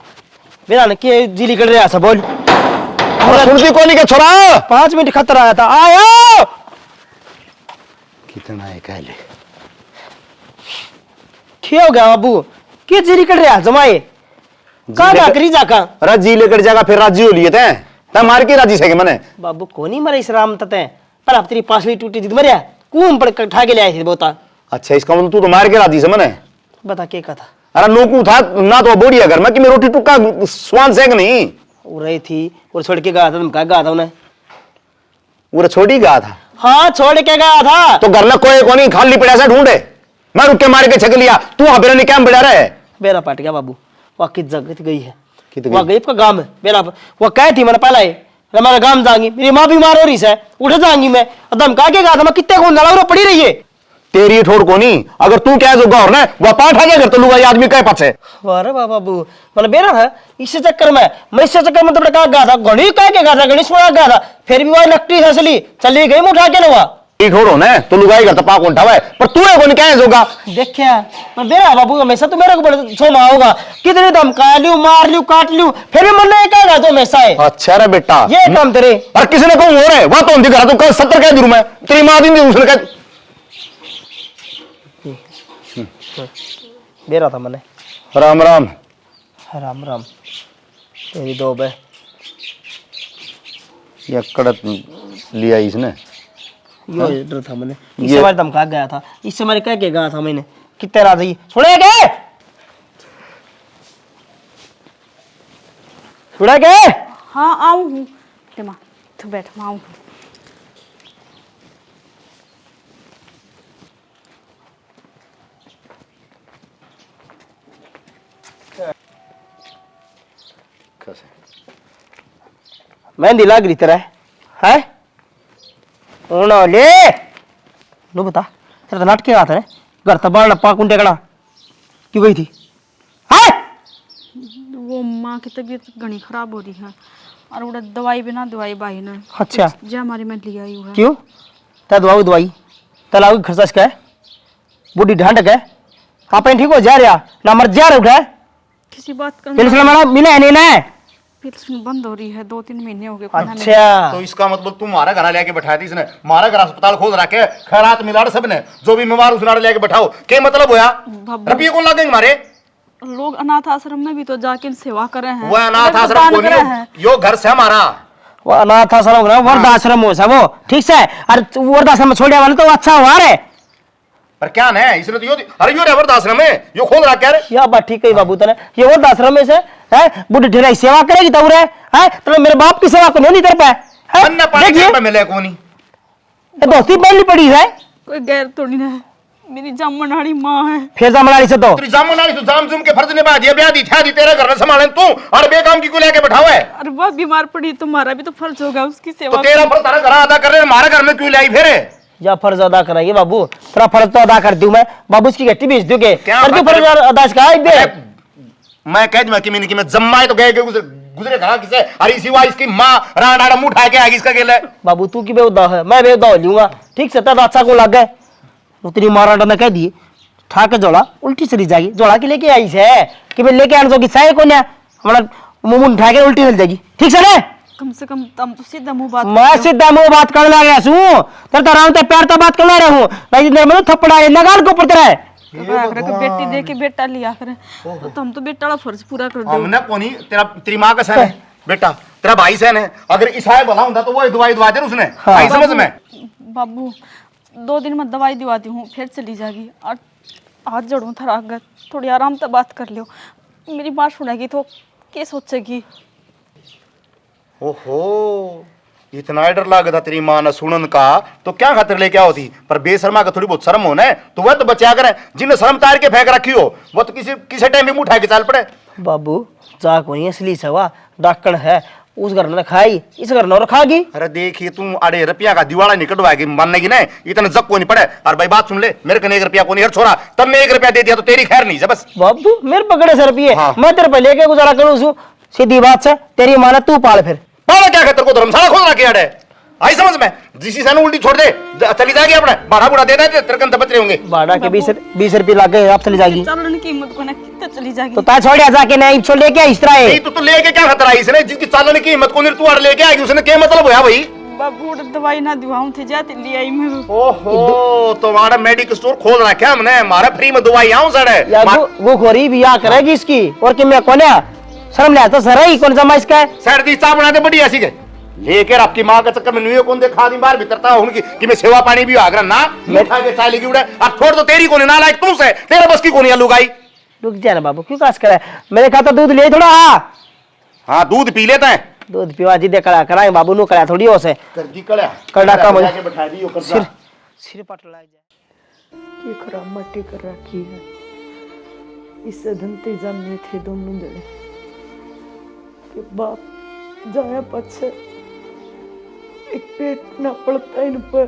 मेरा ने के जिली कर रहा था बोल सुनती को नहीं के छोरा 5 मिनट खतर आया था आयो कितना है कह ले क्या हो गया बाबू के जिली कर रहा जमाए कहाँ जाकरी जाका अरे जी लेकर जाएगा फिर राजी हो लिए ते मार के राजी से मने बाबू को नहीं मरे इस राम तते पर अब तेरी पासली टूटी जिद मरिया कुम पर उठा के ले आए थे बोता। अच्छा इसका मतलब तू तो मार के राजी से मने बता क्या कहा था। अरे नोकू था ना तो बोड़िया घर में कि मैं रोटी टुक्का स्वाद से नहीं वो रही थी और छोड़ के गया था। तुम क्या गया था उन्हें वो छोटी गया था। हाँ छोड़ के गया था तो घर में कोई कोनी खाली पड़ा से ढूंढे मैं रुक के मार के छक लिया तू वहां पर क्या बढ़ा रहा है। बेरा पाट गया बाबू वह किस जगह गई है कित गई? वह गई आपका गांव है बेरा वो कह थी मैंने पहला ही हमारा गांव जाएंगी मेरी माँ बीमार हो रही है उठ जाएंगी मैं एकदम कहा के गया था मैं कितने कौन लड़ा पड़ी रही है तेरी ठोड़ को नहीं अगर तू क्या जो गौर ना वह पाठ आ गया घर तो लुगाई आदमी कह पाछे अरे बाबू मैंने बेरा था इस चक्कर में मैं इस चक्कर में तो कहा गया था गणेश कह के गया था गणेश बोला गया था फिर भी वह लकड़ी हंसली चली गई मुठा के लवा ठोड़ो ना तो लुगाई घर तो पाक उठावा है पर तू है कौन क्या है जोगा देखिया मैं बेरा बाबू हमेशा तो मेरे को बड़े छोमा होगा कितने धमका लियो मार लियो काट लियो फिर भी मन नहीं कहेगा तो हमेशा है। अच्छा रे बेटा ये काम तेरे और किसी ने कहूं हो रहे वह तो दिख रहा तू कल 70 कह दूं मैं तेरी मां दिन उसने कह बेरा था मैंने राम राम राम राम तेरी दो बे ये कड़त लिया इसने यो डर था मैंने इससे बार धमका गया था इससे मारे कह के गया था मैंने कितने रात ही छोड़े गए छोड़ा गए हाँ आऊँ हूँ ले माँ तू बैठ मैं आऊँ हूँ। मेहंदी लाग रही तेरा है ओना ले लो बता तेरा तो नाटके आता है घर तो बाढ़ पा कुंडे कड़ा क्यों गई थी है वो माँ की तबीयत घनी खराब हो रही है और उड़ा दवाई बिना दवाई बाई ने अच्छा जे हमारी मैं लिया ही है। क्यों ता दवाई तलाव की खर्चा है बूढ़ी ढांडक है आप ठीक हो जा रहा ना मर जा रहा है किसी बात का हमारा मिला नहीं ना पेंशन बंद हो रही है 2-3 महीने हो गए अच्छा तो इसका मतलब तू हमारा घर लेके बैठा दी इसने हमारा घर अस्पताल खोल रखे खैरात मिलाड़ सब ने जो भी बीमार उस लेके बैठाओ क्या मतलब होया रुपये कौन लगेंगे हमारे लोग अनाथ आश्रम में भी तो जाके सेवा कर रहे हैं वो अनाथ आश्रम को नहीं यो घर से हमारा वो अनाथ आश्रम वृद्धाश्रम हो सब वो ठीक से अरे वृद्धाश्रम में छोड़े वाले तो अच्छा हुआ रे पर क्या है इसने तो यो अरे यो वृद्धाश्रम है यो खोल रखा है या बात ठीक है बाबू तने ये वृद्धाश्रम में से है बुढ़ी ढेराई सेवा करेगी तब रे है तो मेरे बाप की सेवा को नहीं कर पाए अन्ना पानी पे मिले कोनी ये दोस्ती बननी पड़ी है कोई गैर थोड़ी ना है मेरी जामनाड़ी माँ है फिर जामनाड़ी से तो तेरी जामनाड़ी तो जाम जुम के फर्ज निभा दिया ब्याह दी था दी तेरे घर में संभाले तू और बेकाम की को लेके बैठाओ है अरे वह बीमार पड़ी तुम्हारा भी तो फर्ज होगा उसकी सेवा तो तेरा फर्ज तारा घर अदा कर रहे हमारे घर में क्यों लाई फिर या फर्ज अदा कराइए बाबू तेरा फर्ज तो अदा कर दूं मैं बाबू इसकी गट्टी बेच दूंगे क्या कर फर्ज अदा कर मैं कह दूं कि मैं जम्मा तो गए गुजरे कहा किसे अरे सिवा इसकी मां राडा मुंह उठा के आगे इसका गेले बाबू तू की बेउदा है मैं बेउदा हो लूंगा ठीक से तब अच्छा को लग गए वो तेरी मां राडा ने कह दिए ठाके जोड़ा उल्टी चली जाएगी जोड़ा के लेके आई से कि मैं लेके आने जोगी साए को ना हमारा मुंह उठा के उल्टी चल जाएगी ठीक से ना कम से कम तुम तो सीधा मुंह बात मैं सीधा मुंह बात करने लगा हूं तर तो राम ते पैर तो बात करने रहा हूं नहीं मेरे में थप्पड़ आए लगाल को पड़ता है बेटी दे के बेटा लिया करे तो तुम तो बेटा का फर्ज पूरा कर दो हमने कोनी तेरी मां का सहन है बेटा तेरा भाई सहन है अगर ईसाई भला होता तो वो दवाई दवा दे उसने आई समझ में बाबू 2 दिन में दवाई दिवाती हूँ फिर चली जाएगी और हाथ जोड़ूं थरा अगर थोड़ी आराम से बात कर लो मेरी बात सुनेगी तो क्या सोचेगी। ओहो इतना डर लगा था तेरी मां ने सुनन का तो क्या खातिर लेके आओ थी पर बेशर्मा का थोड़ी बहुत शर्म होना है तो वह तो बचा करे जिन्हें शर्म तार के फेंक रखी हो वो तो किसी टाइम भी मुंह उठा के चाल पड़े बाबू जा कोई असली सवा डाकण है उस घर ने खाई इस घर ने रखागी अरे देखिए तू अरे रुपया का दिवाला निकटवाएगी मानने की नहीं इतना जग को नहीं पड़े और भाई बात सुन ले मेरे को 1 रुपया को नहीं छोरा तब मैं 1 रुपया दे दिया तो तेरी खैर नहीं है बस बाबू मेरे पकड़े सर रुपये हाँ। मैं तेरे पे लेके गुजारा करूँ सीधी बात से तेरी माना तू पाल फिर पाला क्या खतर को धर्मशाला खोल रखी अड़े आई समझ में जिसी से उल्टी छोड़ दे चली जाएगी अपने भाड़ा बुढ़ा दे दे तेरे कंत बच रहे होंगे भाड़ा के 20 रुपये लग गए आप चली जाएगी चलने की हिम्मत को ना कितना चली जाएगी तो ता छोड़िया जाके नहीं छोड़ लेके इस तरह नहीं तो लेके क्या खतरा है इसने जिसकी चालने की हिम्मत को नहीं तू अड़ लेके आएगी उसने क्या मतलब होया भाई बाबू दवाई ना दिवाऊं थे जाते ले आई मैं ओहो तुम्हारा मेडिकल स्टोर खोल रखा हमने हमारा फ्री में दवाई आऊं सड़े वो खोरी भी आ करेगी इसकी और कि मैं कोने शर्म ले तो सर ही कौन सा इसका है सैड दी चाह बना दे बढ़िया सी के लेकर आपकी माँ के चक्कर में नुए कौन देखा दी बार भीतरता उनकी कि मैं सेवा पानी भी आगरा ना मैं खा के चाय लेगी उड़े अब छोड़ तो तेरी कोने ना लायक तू से तेरे बस की कोनी आलू गाई रुक जा ना बाबू क्यों कास करे मेरे खाता दूध ले थोड़ा हाँ दूध पी लेता है दूध पीवा जी दे करा कराए बाबू नु करा थोड़ी होसे कर दी कड़ा कड़ा का मुझे जाके बैठा दी कर सिर सिर पट ला जाए ये खराब मट्टी कर रखी है। इससे धनते जमे थे दोनों जने कि बाप जाया पछे एक पेट ना पड़ता इन पर।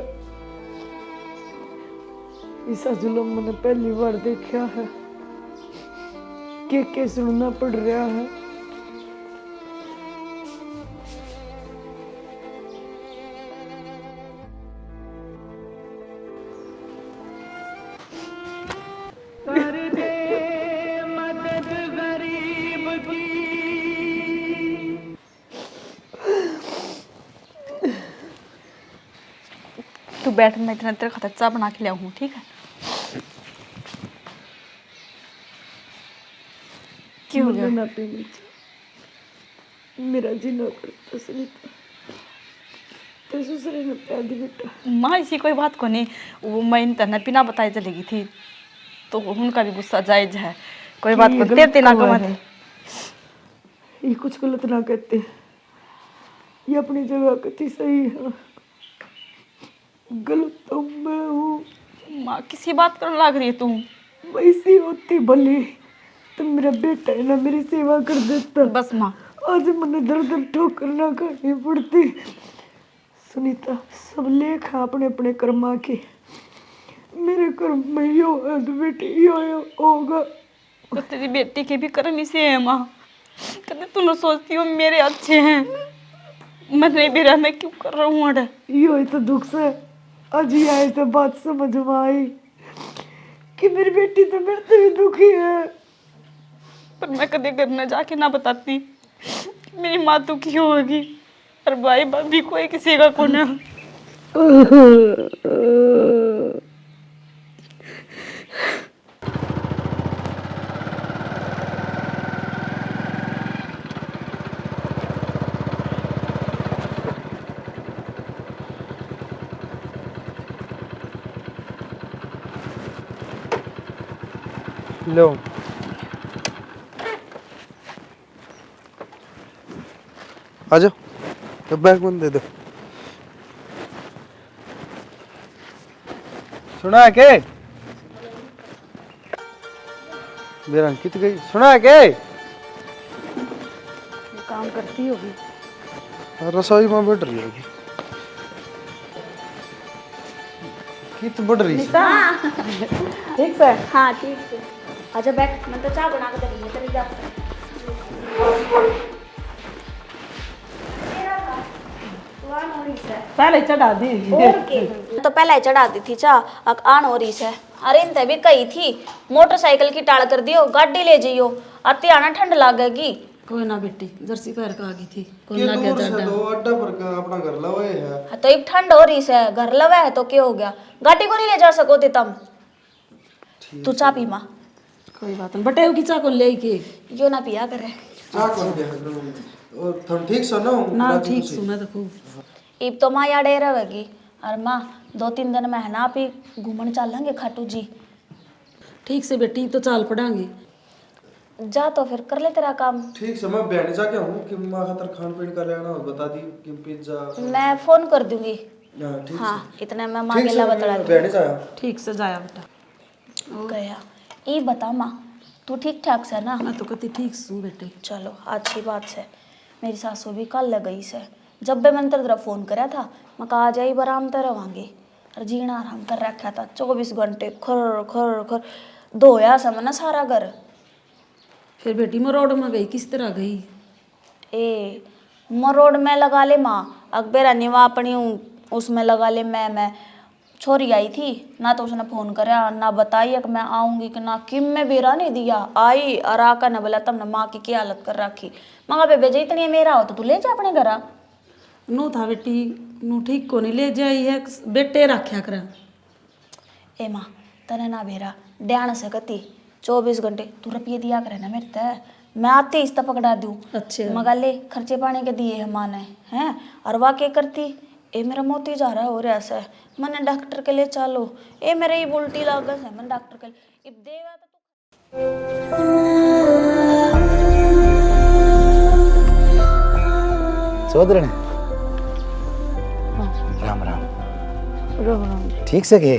ऐसा जुल्म मैंने पहली बार देखा है के सुनना पड़ रहा है। तू बैठ, मैं इतना तेरे खातिर चाय बना के ले आऊँ, ठीक है? क्यों हो गया? ना पीनी चाहिए, मेरा जी ना करता सुनीता, तेरे ससुरे ने प्यार दी बेटा। माँ ऐसी कोई बात को नहीं, वो मैं इन्हें बिना बताए चलेगी थी तो उनका भी गुस्सा जायज है, कोई बात को तेरे ना को मत। ये कुछ गलत ना कहते, ये अपनी जगह कहती सही है, गलत तो मैं हूँ। माँ किसी बात कर लग रही है तुम। वैसी होती भली तो मेरा बेटा है ना मेरी सेवा कर देता। बस माँ, आज मैंने दर दर ठोकर ना खानी पड़ती। सुनीता सब लेख है अपने अपने कर्मा के, मेरे कर्म में यो है तो बेटी यो होगा। तो तेरी बेटी के भी कर्म इसे है माँ, कभी तू न सोचती हो मेरे अच्छे हैं, मैं नहीं भी रहा, मैं क्यों कर रहा हूँ अरे। यो ही तो दुख से आज ही आए तो बात समझ में आई कि मेरी बेटी तो मेरे से भी दुखी है। पर मैं कभी घर में जाके ना बताती मेरी माँ दुखी होगी, और भाई भाभी कोई किसी का कौन है। लो आ जाओ, तो बैग बंद दे दो। सुना है के मेरा अंकित गई, सुना है के काम करती होगी। रसोई में बैठ रही होगी, कित बढ़ रही है। ठीक है हाँ ठीक है, आजा बैठ, मैं तो चाय बना के दे रही हूँ तेरे जाते। पहले चढ़ा दी और के तो पहले चढ़ा दी थी चाह, अब आन हो रही है। अरे इन भी कही थी मोटरसाइकिल की टाल कर दियो, गाड़ी ले जाइयो, अति आना ठंड लगेगी। कोई ना बेटी, जर्सी पैर का आ गई थी, कोई ये ना दूर क्या से दो अड्डा पर का अपना घर लवाए है। हाँ, तो एक ठंड हो रही है, घर लवा है तो क्या हो गया, गाड़ी को नहीं ले जा सको थे तुम। तू चाह पी माँ। कोई बात नहीं, बटे की चाह को ले के यो ना पिया करे। चाह कौन गया और तुम ठीक सुनो ना, ठीक सुना तो खूब। इब तो माँ यार रहेगी, और माँ 2-3 दिन में है ना आप घूमने चलेंगे खाटू जी। ठीक से बेटी, तो चाल पड़ांगे। जा तो फिर कर ले तेरा काम। ठीक से मैं बहन जाके हूँ कि माँ खातर खान पीन का लेना हो बता दी कि पिज्जा। मैं फोन कर दूंगी। ठीक हाँ इतने मैं माँ ठीक के से अलावा बता बहन जाया। ठीक से जाया बेटा। गया। ये बता माँ, तू ठीक ठाक से ना? मैं तो कहती ठीक सू बेटे। चलो अच्छी बात है। मेरी सासू भी कल लग गई से, जब भी मैंने तेरा फोन करा था मैं कहा जाई बराम तो रवांगे, और जीना आराम कर रखा था 24 घंटे खर खर खर धोया सा मैंने सारा घर। फिर बेटी मैं रोड में गई, किस तरह गई? ए मरोड़ में लगा ले माँ, अकबेरा निवा अपनी उसमें लगा ले। मैं छोरी आई थी ना, तो उसने फोन करा ना बताई कि मैं आऊंगी कि ना, किम में बेरा नहीं दिया, आई और आकर न बोला तब न माँ की क्या हालत कर रखी। मगर बेबे जी इतनी मेरा हो तो तू ले जा अपने घर। नो था बेटी, नु ठीक को नहीं ले जाई है, बेटे रखा कर। ए माँ तने ना बेरा ध्यान से कती 24 घंटे तू रुपये दिया करे ना मेरे ते, मैं आते ही इस्ता पकड़ा दूं। अच्छा। मगा ले खर्चे पानी के दिए है माँ ने हैं, और वाह क्या करती, ए मेरा मोती जा रहा हो रहा है, मैंने डॉक्टर के लिए चलो, ए मेरे ही उल्टी लागत है, मैं डॉक्टर के लिए इब देवा तो चौधरी राम राम। राम जी। ठीक से गए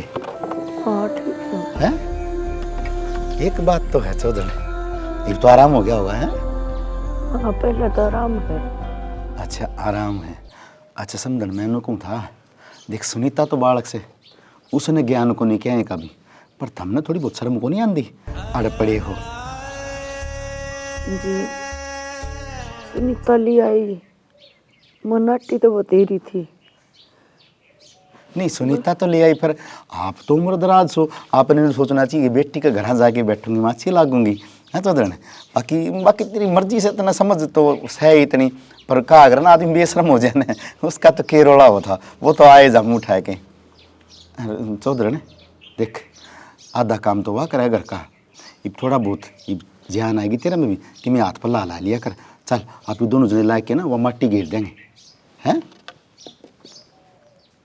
हाँ ठीक है। हैं? एक बात तो है चौधरी, अब तो आराम हो गया होगा है? हाँ पहले तो आराम है। अच्छा आराम है। अच्छा समझन मैंने कहूँ था, देख सुनीता तो बालक से उसने ज्ञान को नहीं क्या कभी, पर थमने थोड़ी बहुत शर्म को नहीं आंदी, अड़े पड़े हो। जी सुनीता ली आई, मनाटी तो बतेरी थी। नहीं सुनीता तो ले आई, पर आप तो उम्र दराज हो, आपने सोचना चाहिए बेटी के घर जाके बैठूंगी मैं अच्छी लागूंगी है तो दरण। बाकी बाकी तेरी मर्जी से इतना समझ तो है इतनी, पर कहा अगर ना आदमी बेशरम हो जाए ना, उसका तो के रोड़ा हो था, वो तो आए जा मुँह उठा के। चौधरी देख आधा काम तो वह करे घर का, अब थोड़ा बहुत अब ध्यान आएगी तेरा में भी कि मैं हाथ पर ला लिया कर। चल आप ये दोनों जने ला के ना वो मट्टी घेर देंगे हैं।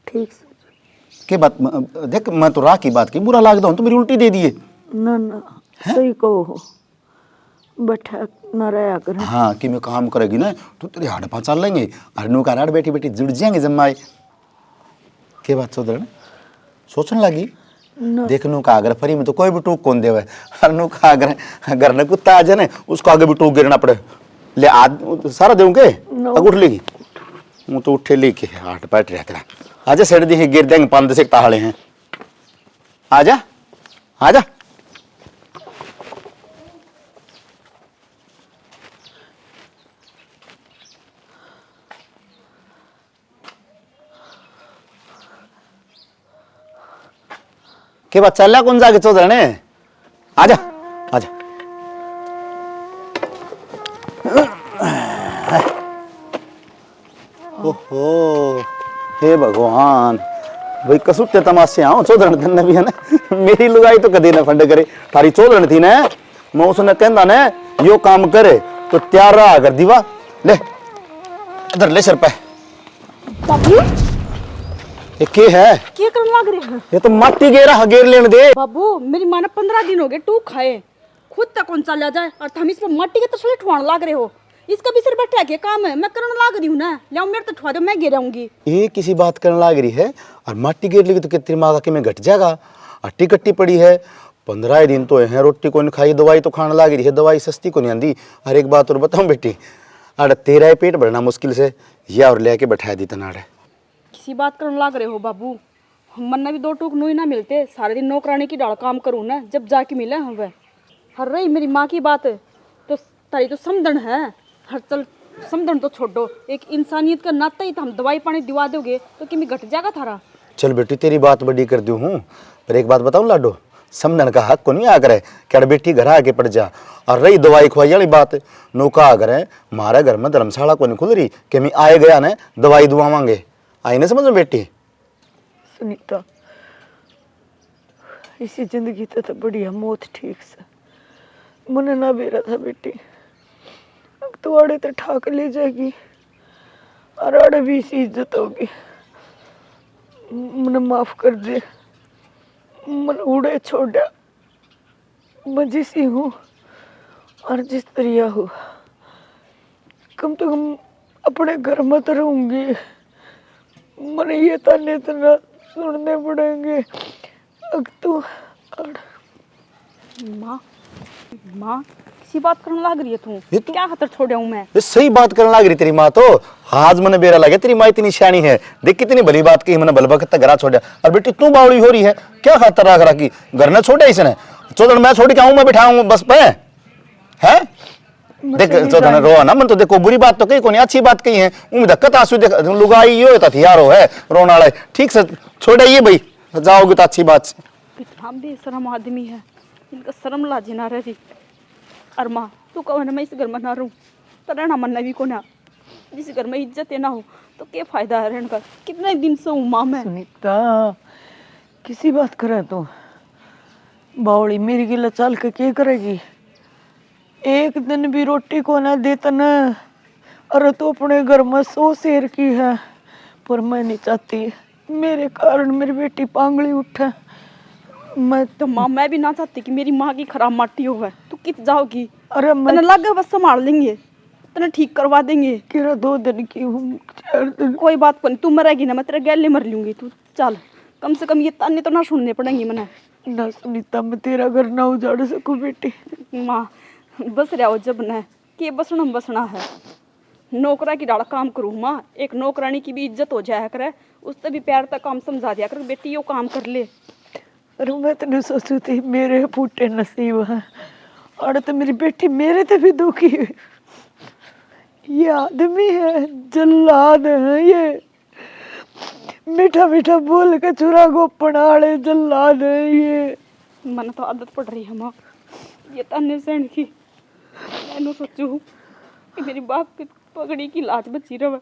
ठीक से। के बात देख मैं तो राह की बात की, बुरा लागदा हूँ तो मेरी उल्टी दे दिए। ना ना सही कहो हो, बैठा न रहा कर। हाँ कि मैं काम करेगी ना तो तेरे हड़पा चल लेंगे, अरनू का राड बैठी बैठी जुड़ जाएंगे जमाए। के बात चौधरी सोचने लगी, देखनू का अगर फरी में तो कोई भी टूक कौन देवे, हरनू का अगर घर में कुत्ता आ जाए ना उसको आगे भी टूक गिरना पड़े। ले आज सारा देऊँ के अब उठ लेगी, वो तो उठे लेके हाट पैट रह तेरा। आजा सेठ दी गिर देंगे 5-10 ताहले हैं, आजा आजा। के बात चल कौन जाके चौधरी ने, आजा आजा। ओहो हे भगवान, भाई कसुट्टे तमाशे आओ चौधरी धन भी है ना, मेरी लुगाई तो कदी ना फंड करे, थारी चौधरी थी ना, मैं उसने कहता ना यो काम करे तो तैयार रहा कर दीवा। ले इधर ले सर पे। बाबू ये के है? क्या करने लग रहे हैं? ये तो मट्टी गेरा गेर लेने दे। बाबू मेरी माँ ने 15 दिन हो गए टूक खाए, खुद तक कौन चला जाए और हम इस पर मट्टी के तसले ठुआने लग रहे हो। इसका भी सिर बैठा के काम है, मैं करने लग रही हूँ ना, ले मेरे तो ठुआ दो मैं गिराऊंगी। ये किसी बात करने लग रही है, और मट्टी गिर लेगी तो कितनी माँ का में घट जाएगा। अट्टी कट्टी पड़ी है, 15 दिन तो है, रोटी को नहीं खाई, दवाई तो खाने लग रही है, दवाई सस्ती को नहीं आंदी। और एक बात और बताऊँ बेटी, अरे तेरा पेट भरना मुश्किल से या और लेके बैठा दी तनाड़े। किसी बात करने लग रहे हो बाबू, मन भी 2 टूक नोई ना मिलते, सारे दिन नौकरानी की डाल काम करूँ ना, जब जाके मिले हम वह। हर रही मेरी माँ की बात तो तारी तो समझन है, हर चल समझन तो छोड़ो, एक इंसानियत का नाता ही तो हम दवाई पानी दिवा दोगे तो कि मैं घट जाएगा थारा। चल बेटी तेरी बात बड़ी कर दी हूँ, पर एक बात बताऊँ लाडो, समझन का हक को नहीं आकर है क्या बेटी घर आके पड़ जा। और रही दवाई खुआई वाली बात, नौका आगर है हमारे घर में धर्मशाला को नहीं खुल रही कि मैं आए गया ना दवाई दुआवांगे, आई ना समझ में बेटी। सुनीता इसी जिंदगी तो बढ़िया मौत ठीक से मन ना बेरा था बेटी, अब तो आड़े तो ठाक ले जाएगी और आड़े भी इसी इज्जत होगी। मन माफ कर दे, मन उड़े छोड़ा, मैं जिसी हूँ और जिस तरिया हूँ, कम तो कम अपने घर में तो रहूंगी, मन ये ताने तो ना सुनने पड़ेंगे। अब तो माँ माँ किसी बात करने लग रही है तू, ये तो- क्या खतर छोड़ा हूँ मैं। ये सही बात करने लग रही तेरी माँ तो, आज मैंने बेरा लगे तेरी माँ इतनी सियानी है, देख कितनी भली बात की, मैंने बलबा कितना घरा छोड़ा। और बेटी तू बावड़ी हो रही है, क्या खातर रख रखी घर ने छोड़ा इसने, चौधरी मैं छोड़ के आऊँ, मैं बिठाऊँ बस पे है। देख चौधरी रो ना, मन तो देखो बुरी बात तो कही को नहीं, अच्छी बात कही है, उम्मीद धक्कत आंसू देख लुगाई यो हथियारो है रोना वाला, ठीक से छोड़ाइए भाई, जाओगे तो अच्छी बात से। इतना बेशरम आदमी है, इनका शर्म लाजी ना रही। और माँ तू कहो ना मैं इस घर में ना रहूँ तो रहना मन भी को ना, जिस घर में इज्जत है ना हो तो क्या फायदा है रहने का, कितने दिन से हूँ माँ मैं। सुनीता किसी बात करे तो बावड़ी मेरी गिला चाल के क्या करेगी, एक दिन भी रोटी को ना देता न। अरे तो अपने घर में 100 शेर की है, पर मैं नहीं चाहती मेरे कारण मेरी बेटी पांगली उठे। मैं तो माँ मैं भी ना चाहती कि मेरी माँ की खराब माटी हो है। तू कित जाओगी? अरे मैं तने लग बस संभाल लेंगे, तने ठीक करवा देंगे। किरा 2 दिन की हूँ, 4 दिन। कोई बात नहीं, तू मरेगी ना, मैं तेरे गैले मर लूंगी। तू चल, कम से कम ये ताने तो ना सुनने पड़ेंगे मने। ना सुनीता, मैं तेरा घर ना उजाड़ सकूं बेटी। माँ बस रहो जब न के बसना बसना है। नौकरा की डाल काम करूँ माँ, एक नौकरानी की भी इज्जत हो जाया करे, उससे भी प्यार तक काम समझा दिया कर, बेटी यो काम कर ले। अरे मैं तो सोचती थी मेरे फूटे नसीब है, और तो मेरी बेटी मेरे ते भी दुखी है। ये आदमी है, जल्लाद है ये, मीठा मीठा बोल के चुरा गोपन आड़े जल्लाद है ये। मन तो आदत पड़ रही है माँ ये ताने सहन की। मैंने सोचू कि मेरी बाप की पगड़ी की लाज बची रहे,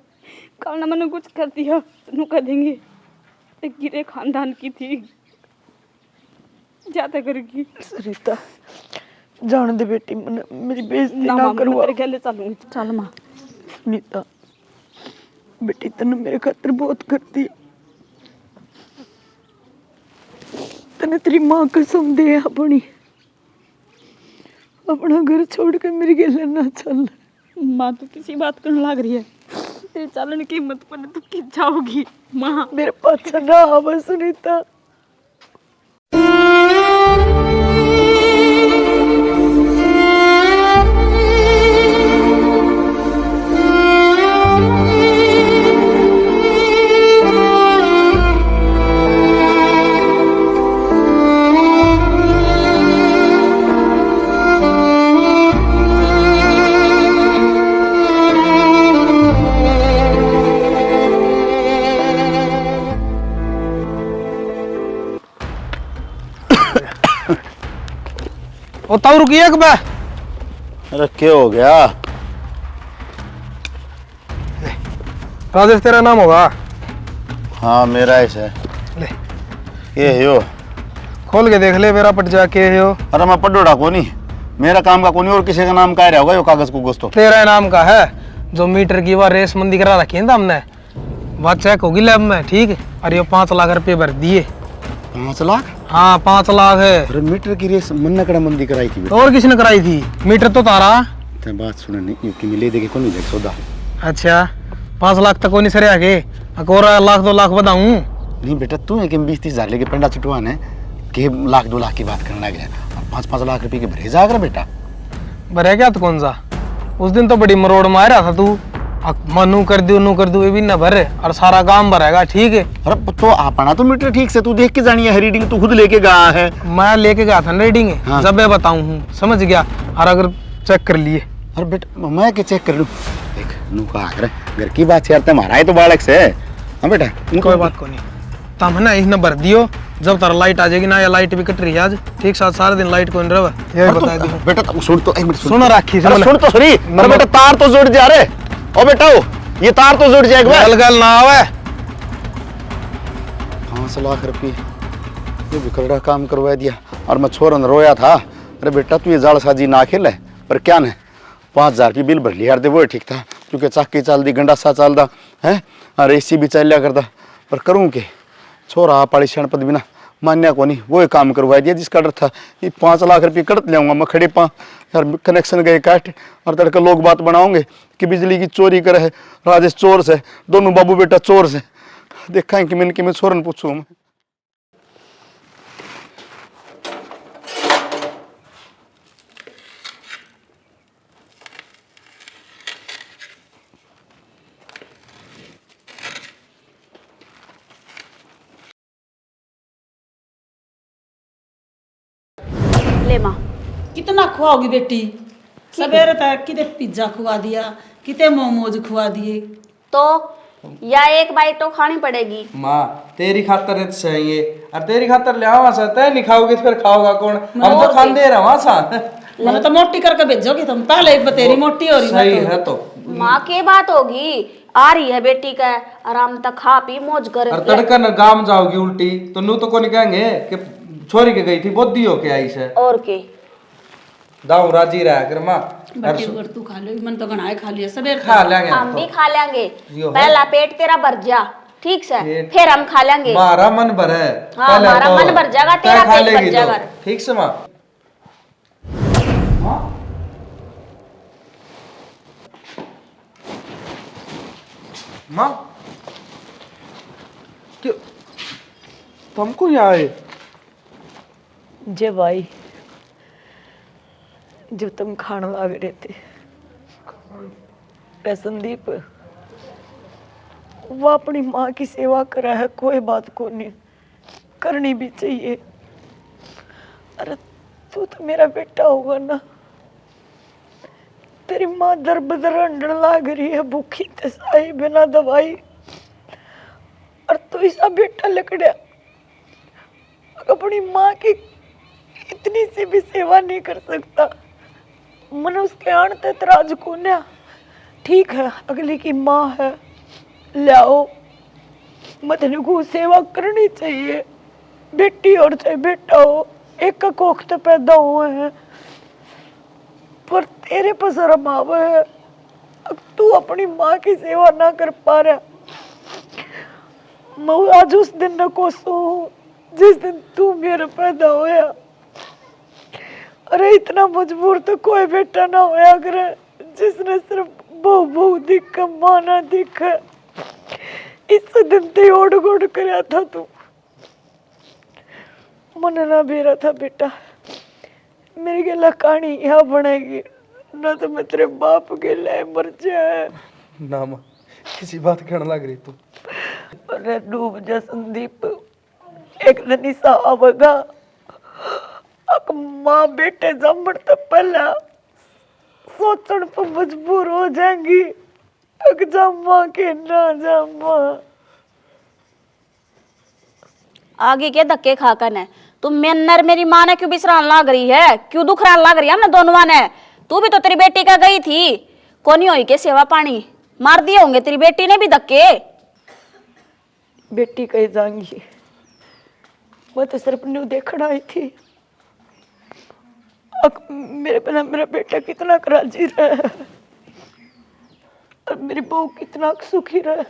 कल ना मैंने कुछ कर दिया तो कह देंगे ते गिरे खानदान की थी, जाता करेगी। सरिता जान दे बेटी, मन मेरी बेइज्जती ना ना माँ, मैं करवा। तेरे गले चलूंगी। चल माँ। सुनीता बेटी तने मेरे खातिर बहुत करती है, तने तेरी माँ कसम दे अपनी, अपना घर छोड़ के मेरी गले ना चल। माँ तू किसी बात करने लग रही है, तेरे चलन की हिम्मत पर तू कित जाओगी माँ। मेरे पास ना आवा सुनीता। ओ ताऊ रुकिए एक बे। अरे क्या हो गया? राजेश तेरा नाम होगा? हाँ मेरा ऐसा है। ले ये है यो। खोल के देख ले मेरा पट जा के हो। अरे मैं पड्डोड़ा को नहीं, मेरा काम का कोनी और किसी का नाम का रहा होगा यो कागज को गोश्त। तेरा नाम का है, जो मीटर की वह रेस मंदी करा रखी है ना हमने, वह चेक होगी लैब में, ठीक है। और ये 5 लाख रुपए भर दिए। 5 लाख? हाँ 5 लाख है। अरे मीटर की रेस मन्ना कड़ा मंदी कराई थी। और किसने कराई थी? मीटर तो तारा। ते बात सुन नहीं क्योंकि मिले देखे को नहीं देख सौदा। अच्छा 5 लाख तक को नहीं सरे आगे, और 1 लाख 2 लाख बताऊं? नहीं बेटा तू है कि 20-30 हजार लेके पेंडा चिटवाने के 1-2 लाख की बात करने लग गया, 5-5 लाख रुपए के भरे जा कर बेटा। भरे क्या तो कौन सा? उस दिन तो बड़ी मरोड़ मार रहा था तू, मनु कर दू ये भी न भरे, और सारा काम भरेगा, ठीक है। अरे तो अपना तो मीटर ठीक से तू देख के जानी है, रीडिंग तू खुद लेके गया है। मैं लेके गया था रीडिंग, हाँ। जब मैं बताऊं हूँ, समझ गया। और अगर चेक कर लिए। अरे बेटा मैं के चेक कर लूं? देख नू का आकर घर की बात यार तुम्हारा है तो बालक से। हाँ बेटा कोई बात को नहीं, तम है ना इस नंबर दियो, जब तारा लाइट आ जाएगी ना, या लाइट भी कट रही है आज, ठीक साथ सारा दिन लाइट को नहीं रहा, ये बता दी। बेटा तो सुन तो एक मिनट सुनो राखी अरे सुन तो सॉरी। अरे बेटा तार तो जुड़ जा रे। ओ बेटा ये तार तो जुड़ जाएगा। गल गल ना आवे। 5 लाख रुपये ये भी करड़ा काम करवा दिया, और मैं छोरन रोया था। अरे बेटा तू ये जालसाजी ना खेले, पर क्या ने 5000 की बिल भर लिया यार, दे वो ठीक था, क्योंकि चाकी चल दी, गंडासा चलदा है, और एसी भी चल लिया करता। पर करूँ के छोरा पाली क्षणपद बिना मान्या को नहीं, वो काम करवा दिया जिसका डर था। ये 5 लाख रुपये कड़त ले मैं खड़े पा यार, कनेक्शन गए काट, और तड़के लोग बात बनाओगे कि बिजली की चोरी करे है, राजेश चोर से, दोनों बाबू बेटा चोर से। देखा है कि मैं छोरन पूछूँ मैं। ले माँ। कितना खुआओगी बेटी? सवेरे तक किते पिज्जा खुआ दिया, किते मोमोज खुआ दिए। तो या एक बाइट तो खानी पड़ेगी। माँ तेरी खातर तो चाहिए, और तेरी खातर ले आवा सा, तय नहीं खाओगे तो फिर खाओगा कौन? हम तो खान दे रहा सा। मैंने तो मोटी करके भेजोगे तुम, पहले एक तेरी मोटी हो रही सही है है तो। माँ की बात होगी, आ रही है बेटी का, आराम तक खा पी मौज कर। और तड़का न गाम जाओगी उल्टी तो नू तो को नहीं कहेंगे कि छोरी के गई थी बुद्धि हो के आई से। और के दाऊ राजी रहा कर माँ बच्चे अगर तू खा लो मन तो गणाए खा लिया सवेर खा लेंगे हम भी खा लेंगे, जियो है। पहला पेट तेरा भर जा, ठीक से, पेट- फिर हम खा लेंगे। मारा मन भर है हाँ, पहले हमारा मन भर जाएगा, तय तेरा खा पेट भर लेगी जाएगा। तो। ठीक से माँ माँ क्यों तुमको यहाँ आए जे भाई जब तुम खाने लग रहे थे रे संदीप, वो अपनी माँ की सेवा करा है, कोई बात को नहीं, करनी भी चाहिए। अरे तू तो मेरा बेटा होगा ना, तेरी माँ दर बदर अंडर लाग रही है, भूखी तसाई बिना दवाई, और तू ऐसा बेटा लकड़िया अपनी माँ की इतनी सी भी सेवा नहीं कर सकता। मन उसके आन ते तराज को ना, ठीक है अगली की माँ है, लाओ मदन को सेवा करनी चाहिए, बेटी और चाहे बेटा हो, एक का कोख तो पैदा हुए हैं, पर तेरे पर शर्म आवे है, अब तू अपनी माँ की सेवा ना कर पा रहा। मैं आज उस दिन न कोसू हूँ जिस दिन तू मेरे पैदा होया। अरे इतना मजबूर तो कोई बेटा ना होया करे जिसने सिर्फ बहु बहु दिख माँ ना दिख। इस दिन ते ओढ़ गोड़ करया था तू, मन ना बेरा था बेटा, मेरी गला कहानी यहाँ बनेगी ना तो मैं तेरे बाप के लिए मर जाए। ना माँ किसी बात कहने लग रही तू। अरे डूब जा संदीप, एक दिन ऐसा आवेगा अक माँ बेटे जमण तो पहला सोचण पर मजबूर हो जाएंगी, अक जमा के ना जमा। आगे के धक्के खाकर ने तुम मेनर मेरी माँ ने क्यों बिसरान लाग रही है, क्यों दुखरान लाग रही है हमने दोनों ने। तू भी तो तेरी बेटी का गई थी, कोनी होई के सेवा पानी मार दिए होंगे तेरी बेटी ने भी धक्के। बेटी कहीं जाएंगी, मैं तो सिर्फ न्यू देखना आई थी, अक मेरे बिना मेरा बेटा कितना राजी रहे और मेरी बहू कितना सुखी रहे,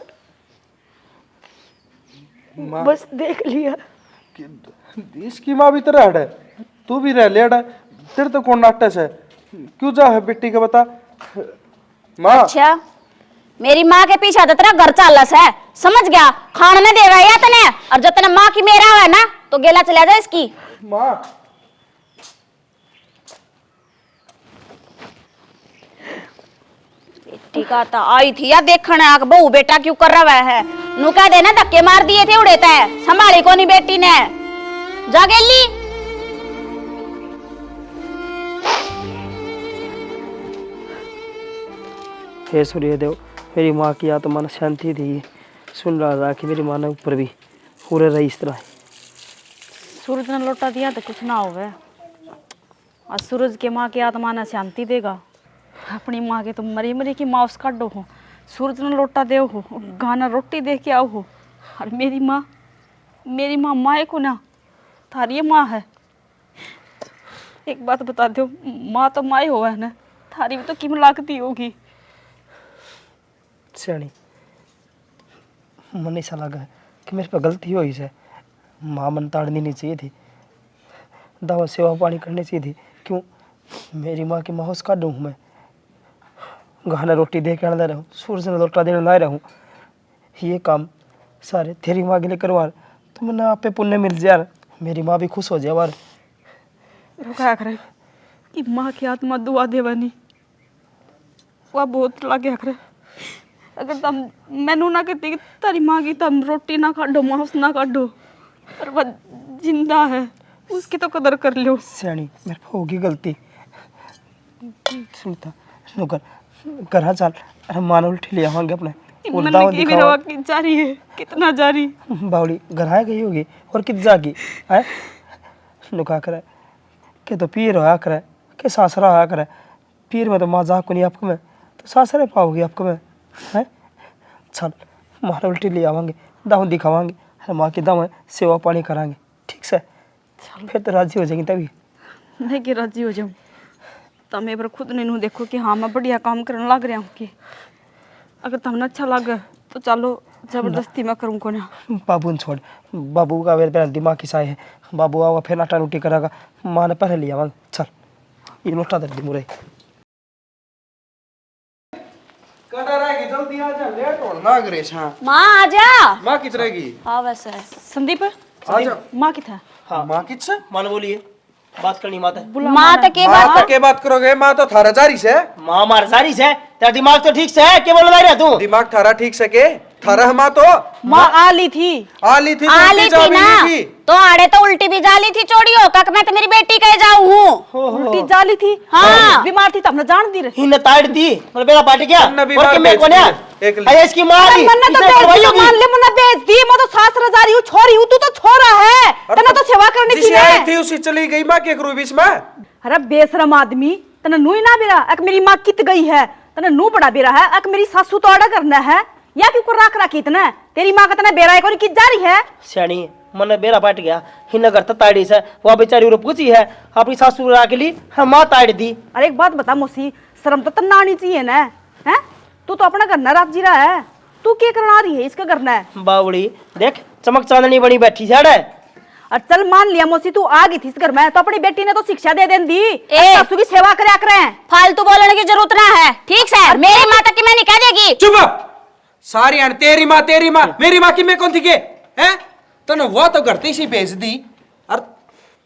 माँ बस देख लिया। इसकी माँ भी तेरा है, तू भी रह लेड़ा, तेरे तो कौन नाटक है, क्यों जा है बेटी का बता माँ। अच्छा मेरी माँ के पीछे तो तेरा घर चालस है, समझ गया, खाने ने देगा या तने, और जब तने माँ की मेरा है ना तो गेला चला जा इसकी। माँ बेटी का तो आई थी या देखने आग बहू बेटा क्यों कर रहा है, नु कह देना धक्के मार दिए थे उड़े तय, संभाली को नहीं बेटी ने, जा गेली। हे सूर्यदेव, मेरी माँ की आत्मा ने शांति दी, सुन रहा था कि मेरी माँ ने ऊपर भी पूरे रही इस तरह। सूरज ने लौटा दिया तो कुछ ना होवे, और सूरज के माँ की आत्मा ने शांति देगा। अपनी माँ के तुम मरी मरी की माँ उस काटो हो, सूरज ने लौटा दे हो, गाना रोटी दे के आओ हो, और मेरी माँ माए को ना थारी माँ है। एक बात बता दो, माँ तो माए हो है ना, थारी भी तो किम लागती होगी। सियाणी मन ऐसा लगा कि मेरे पे गलती हुई से, माँ मन ताड़नी नहीं चाहिए थी, दवा सेवा पानी करनी चाहिए थी। क्यों मेरी माँ की माहौस काट दूँ मैं, गहना रोटी दे के आने रहूँ, सूरज ने लौटा देने लाए रहूँ, ये काम सारे तेरी माँ के लिए करवा तो मैंने आप पे पुण्य मिल जाए, मेरी माँ भी खुश हो जाए। बार रुका करे कि माँ की आत्मा दुआ देवानी वह बहुत लगे करे, अगर तम मैनू ना कहती कि तारी माँ की तम रोटी ना काटो मांस ना काटो, पर वह जिंदा है उसकी तो कदर कर लो। सियाणी मेरे पे होगी गलती, सुनता नुकर घर चल, अरे मान उल्टी ले आवांगे अपने मन की भी रवा की जारी है, कितना जारी बावली घर गई होगी और कित जागी है नुका करे के तो पीर होया करे के सासरा होया करे, पीर में तो माँ जा को नहीं आपको में, तो सासरे पाओगी आपको में है। चल मार उल्टी ले आवांगे, दाव दिखावांगे, अरे माँ की दाव सेवा पानी करांगे, ठीक से फिर तो राजी हो जाएंगी तभी। नहीं कि राजी हो जाऊँ, તમે पर खुद ने नू देखो कि हाँ मैं बढ़िया काम करने लग रहा हूँ कि अगर तुमने अच्छा लगे तो चलो जबरदस्ती मैं करूँ को ना। बाबू ने छोड़, बाबू का मेरे पे दिमाग की साय है। बाबू आवा फिर नाटा नूटी करेगा, माँ ने पहले लिया वहाँ चल ये नोटा दे दी मुरे। कड़ा रहेगी जल्दी आ जा, लेट होने लग रहे हैं। माँ आजा। माँ कित रहेगी? हाँ वैसे संदीप आ जा। माँ कितना हाँ माँ कित से? माँ ने बोलिए बात करनी माता माँ तक के माँ बात तक के बात करोगे? माँ तो थारा जारी से। माँ मार सारी से तेरा दिमाग तो ठीक से है, क्या बोल रहा है तू? दिमाग थारा ठीक से के? थारा माँ तो माँ आली थी आली थी, आली तो थी ना, थी। तो आड़े तो उल्टी भी जाली थी चोरी हो का मैं तो मेरी बेटी कह जाऊँ हूँ। उल्टी जाली थी। हाँ। बीमार थी तो हमने जान दी रहे। हिन ताड़ दी और मेरा पाट गया अन्ना भी और मार कि मैं बेच कोन्या दी, एक अरे इसकी माँ दी मन्ना तो बेच दी, मान ले मन्ना बेच दी। मैं तो सास रजारी हूँ, छोरी हूँ, तू तो छोरा है। तना तो सेवा करनी थी जिसे आई ना। थी उसी चली गई माँ के करू बीच में। अरे बेशरम आदमी, तना नू ही ना बेरा एक मेरी माँ कित गई है, तना नू बड़ा बेरा है एक मेरी सासू तो ऑर्डर करना है या क्यों राख रखी इतना तेरी माँ का तना बेरा है कोई कित जा रही है। सियाणी मन बेरा पाट गया हिन घर तो ताड़ी से वो बेचारी उरे पूछी है अपनी सासू रा के लिए हम माँ ताड़ दी। अरे एक बात बता मौसी, शर्म तो तना आनी चाहिए ना। हैं तू तो अपना करना रात जी रहा है, तू क्या करना रही है इसका करना है। बावड़ी देख चमक चांदनी बनी बैठी साड़े। और चल मान लिया मौसी तू आ गई थी इस घर में तो अपनी बेटी ने तो शिक्षा दे देन दी, ए। सासू की सेवा करे करें। फालतू बोलने की जरूरत ना है, ठीक है? मेरी माँ तक की मैं नहीं कह देगी। चुप! सारी आन तेरी माँ मेरी माँ की मैं कौन थी के? हैं? तो ना वो तो घर से भेज दी। और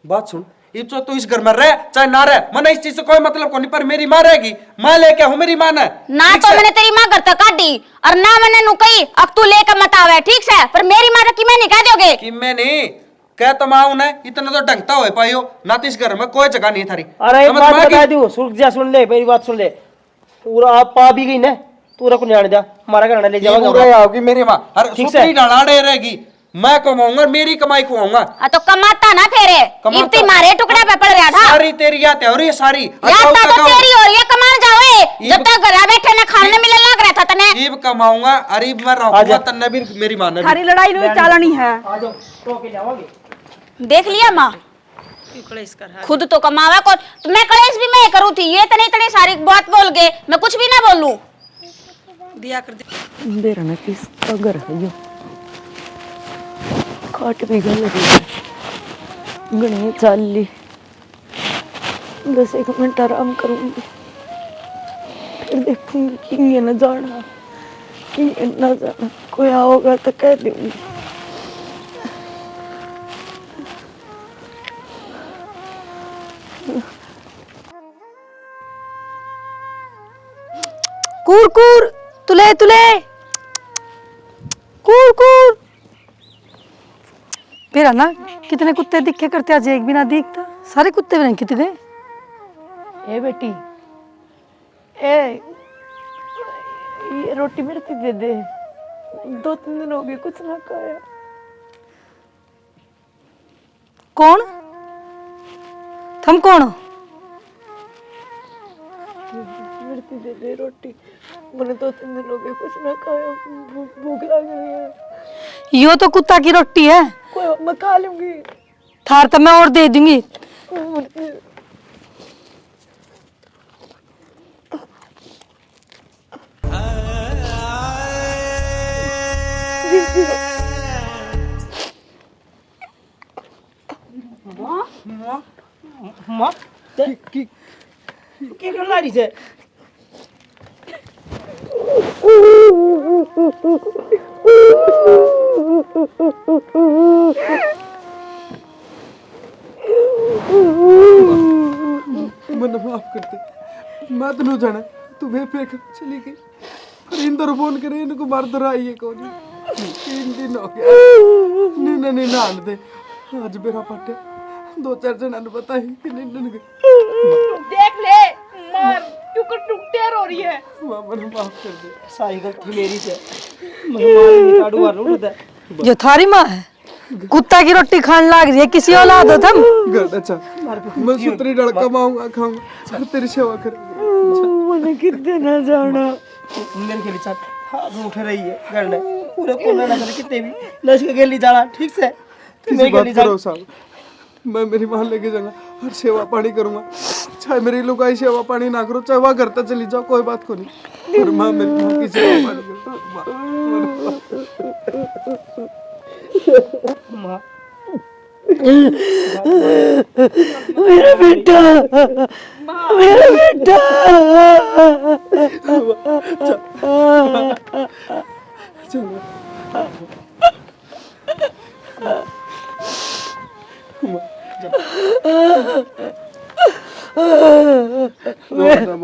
बात सुन, ये तो तू इस घर में रह चाहे ना रह, मन इस चीज से कोई मतलब को नहीं, पर मेरी माँ रहेगी। माँ लेके हूँ मेरी माँ ने। ना ठीक तो से? मैंने तेरी माँ घर तक काटी और ना मैंने नु कही अब तू लेकर मत आवे, ठीक है? पर मेरी माँ तक की मैं नहीं कह दोगे। कि मैं नहीं कह तो माँ ने इतना तो ढंगता हो पाई हो ना, तो इस घर में कोई जगह नहीं थारी। अरे एक समझ बात में आ गई? बता दूं सुन जा, सुन ले मेरी बात सुन ले। पूरा आप पा भी गई ना तू रख न्याण जा हमारा घर ले ये जाओगे। बुरा आओगी मेरी माँ, अरे ठीक से? सुतरी डालाड़े रहेगी। मैं कमाऊंगा, मेरी कमाई खुआऊंगा। तो कमाता ना फेरे, कमाता। इब्ती मारे टुकड़ा पे पड़ रहा था। सारी तेरी याद है और ये सारी याद तो तेरी हो रही है, कमान जाओ जब तक घर बैठे ना खाने मिलने लग रहा था तने। ईब कमाऊंगा, अरे मैं रहूंगा तन्ने भी मेरी माँ ने भी। थारी लड़ाई नहीं चालनी है। आ जाओ तो के जाओगे। देख लिया माँ, खुद तो कमावा कौन, तो मैं कलेश भी मैं करूँ थी, ये तने इतनी सारी बात बोल के मैं कुछ भी ना बोलूं। दिया कर दे बेरा ना किसका घर है यो, खाट भी गल रही है, गणे चाल ली, 10 एक मिनट आराम करूंगी, फिर देखूंगी कि ये न जाना कि ये न जाना, कोई आओगा तो कह दूंगी। कूर कूर तुले तुले कूर कूर। फिर ना कितने कुत्ते दिखे करते, आज एक भी ना दिखता, सारे कुत्ते भी नहीं कितने। ए बेटी, ए ये रोटी मेरे से दे दे, 2-3 दिन हो गए कुछ ना खाया। कौन तुम कौन हो? मेरे से दे दे रोटी, मैंने 2-3 दिन हो गए कुछ ना खाया, भूख लग रही है। यो तो कुत्ता की रोटी है, कोई मैं खा लूंगी। थार तो मैं और दे दूंगी। माँ की कर ला रही से? मन माफ कर दे, मैं तो नहीं जाना, तू बेफिक्र चली गई। और इंदर फोन करे इनको मार दो आई है कौन? 3 दिन हो गया नींद नहीं नान दे, आज मेरा पट्टे 2-4 जना ने बताई कि नींद नहीं गई। देख ले मार क्यों कर टुकटे रो रही है। मन माफ कर दे। सारी गलती मेरी से मैं काटू और उड़ दे। जो थारी माँ है कुत्ता की रोटी खाने लाग रही है, किसी औलाद हो तुम? गलत अच्छा, मैं सुतरी डल कमाऊंगा खाऊंगा, चल तेरी सेवा कर। मैंने कितने ना जाना, मेरे के लिए चल हाथ उठ रही है घर ने पूरे कोना ना करे कितने भी लश्कर के लिए जाना, ठीक से किसी मेरे के बात लिए करो जा। साहब, मैं मेरी माँ लेके जाऊंगा और सेवा पानी करूंगा, चाहे मेरी लुगाई सेवा पानी ना करो, चाहे वहाँ घर तक चली जाओ, कोई बात को नहीं, पर माँ मेरी माँ की सेवा पानी करो। माँ मेरा बेटा, मेरा बेटा।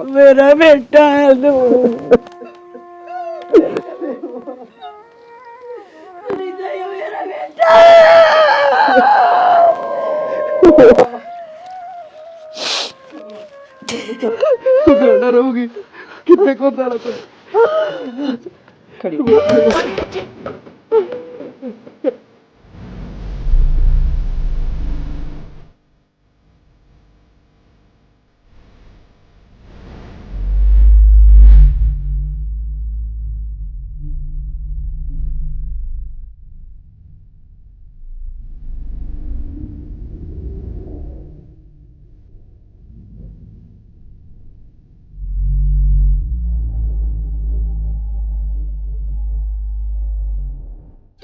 मेरा बेटा है तू। मेरा बेटा। तू बेटा रहोगी, कितने को खड़ी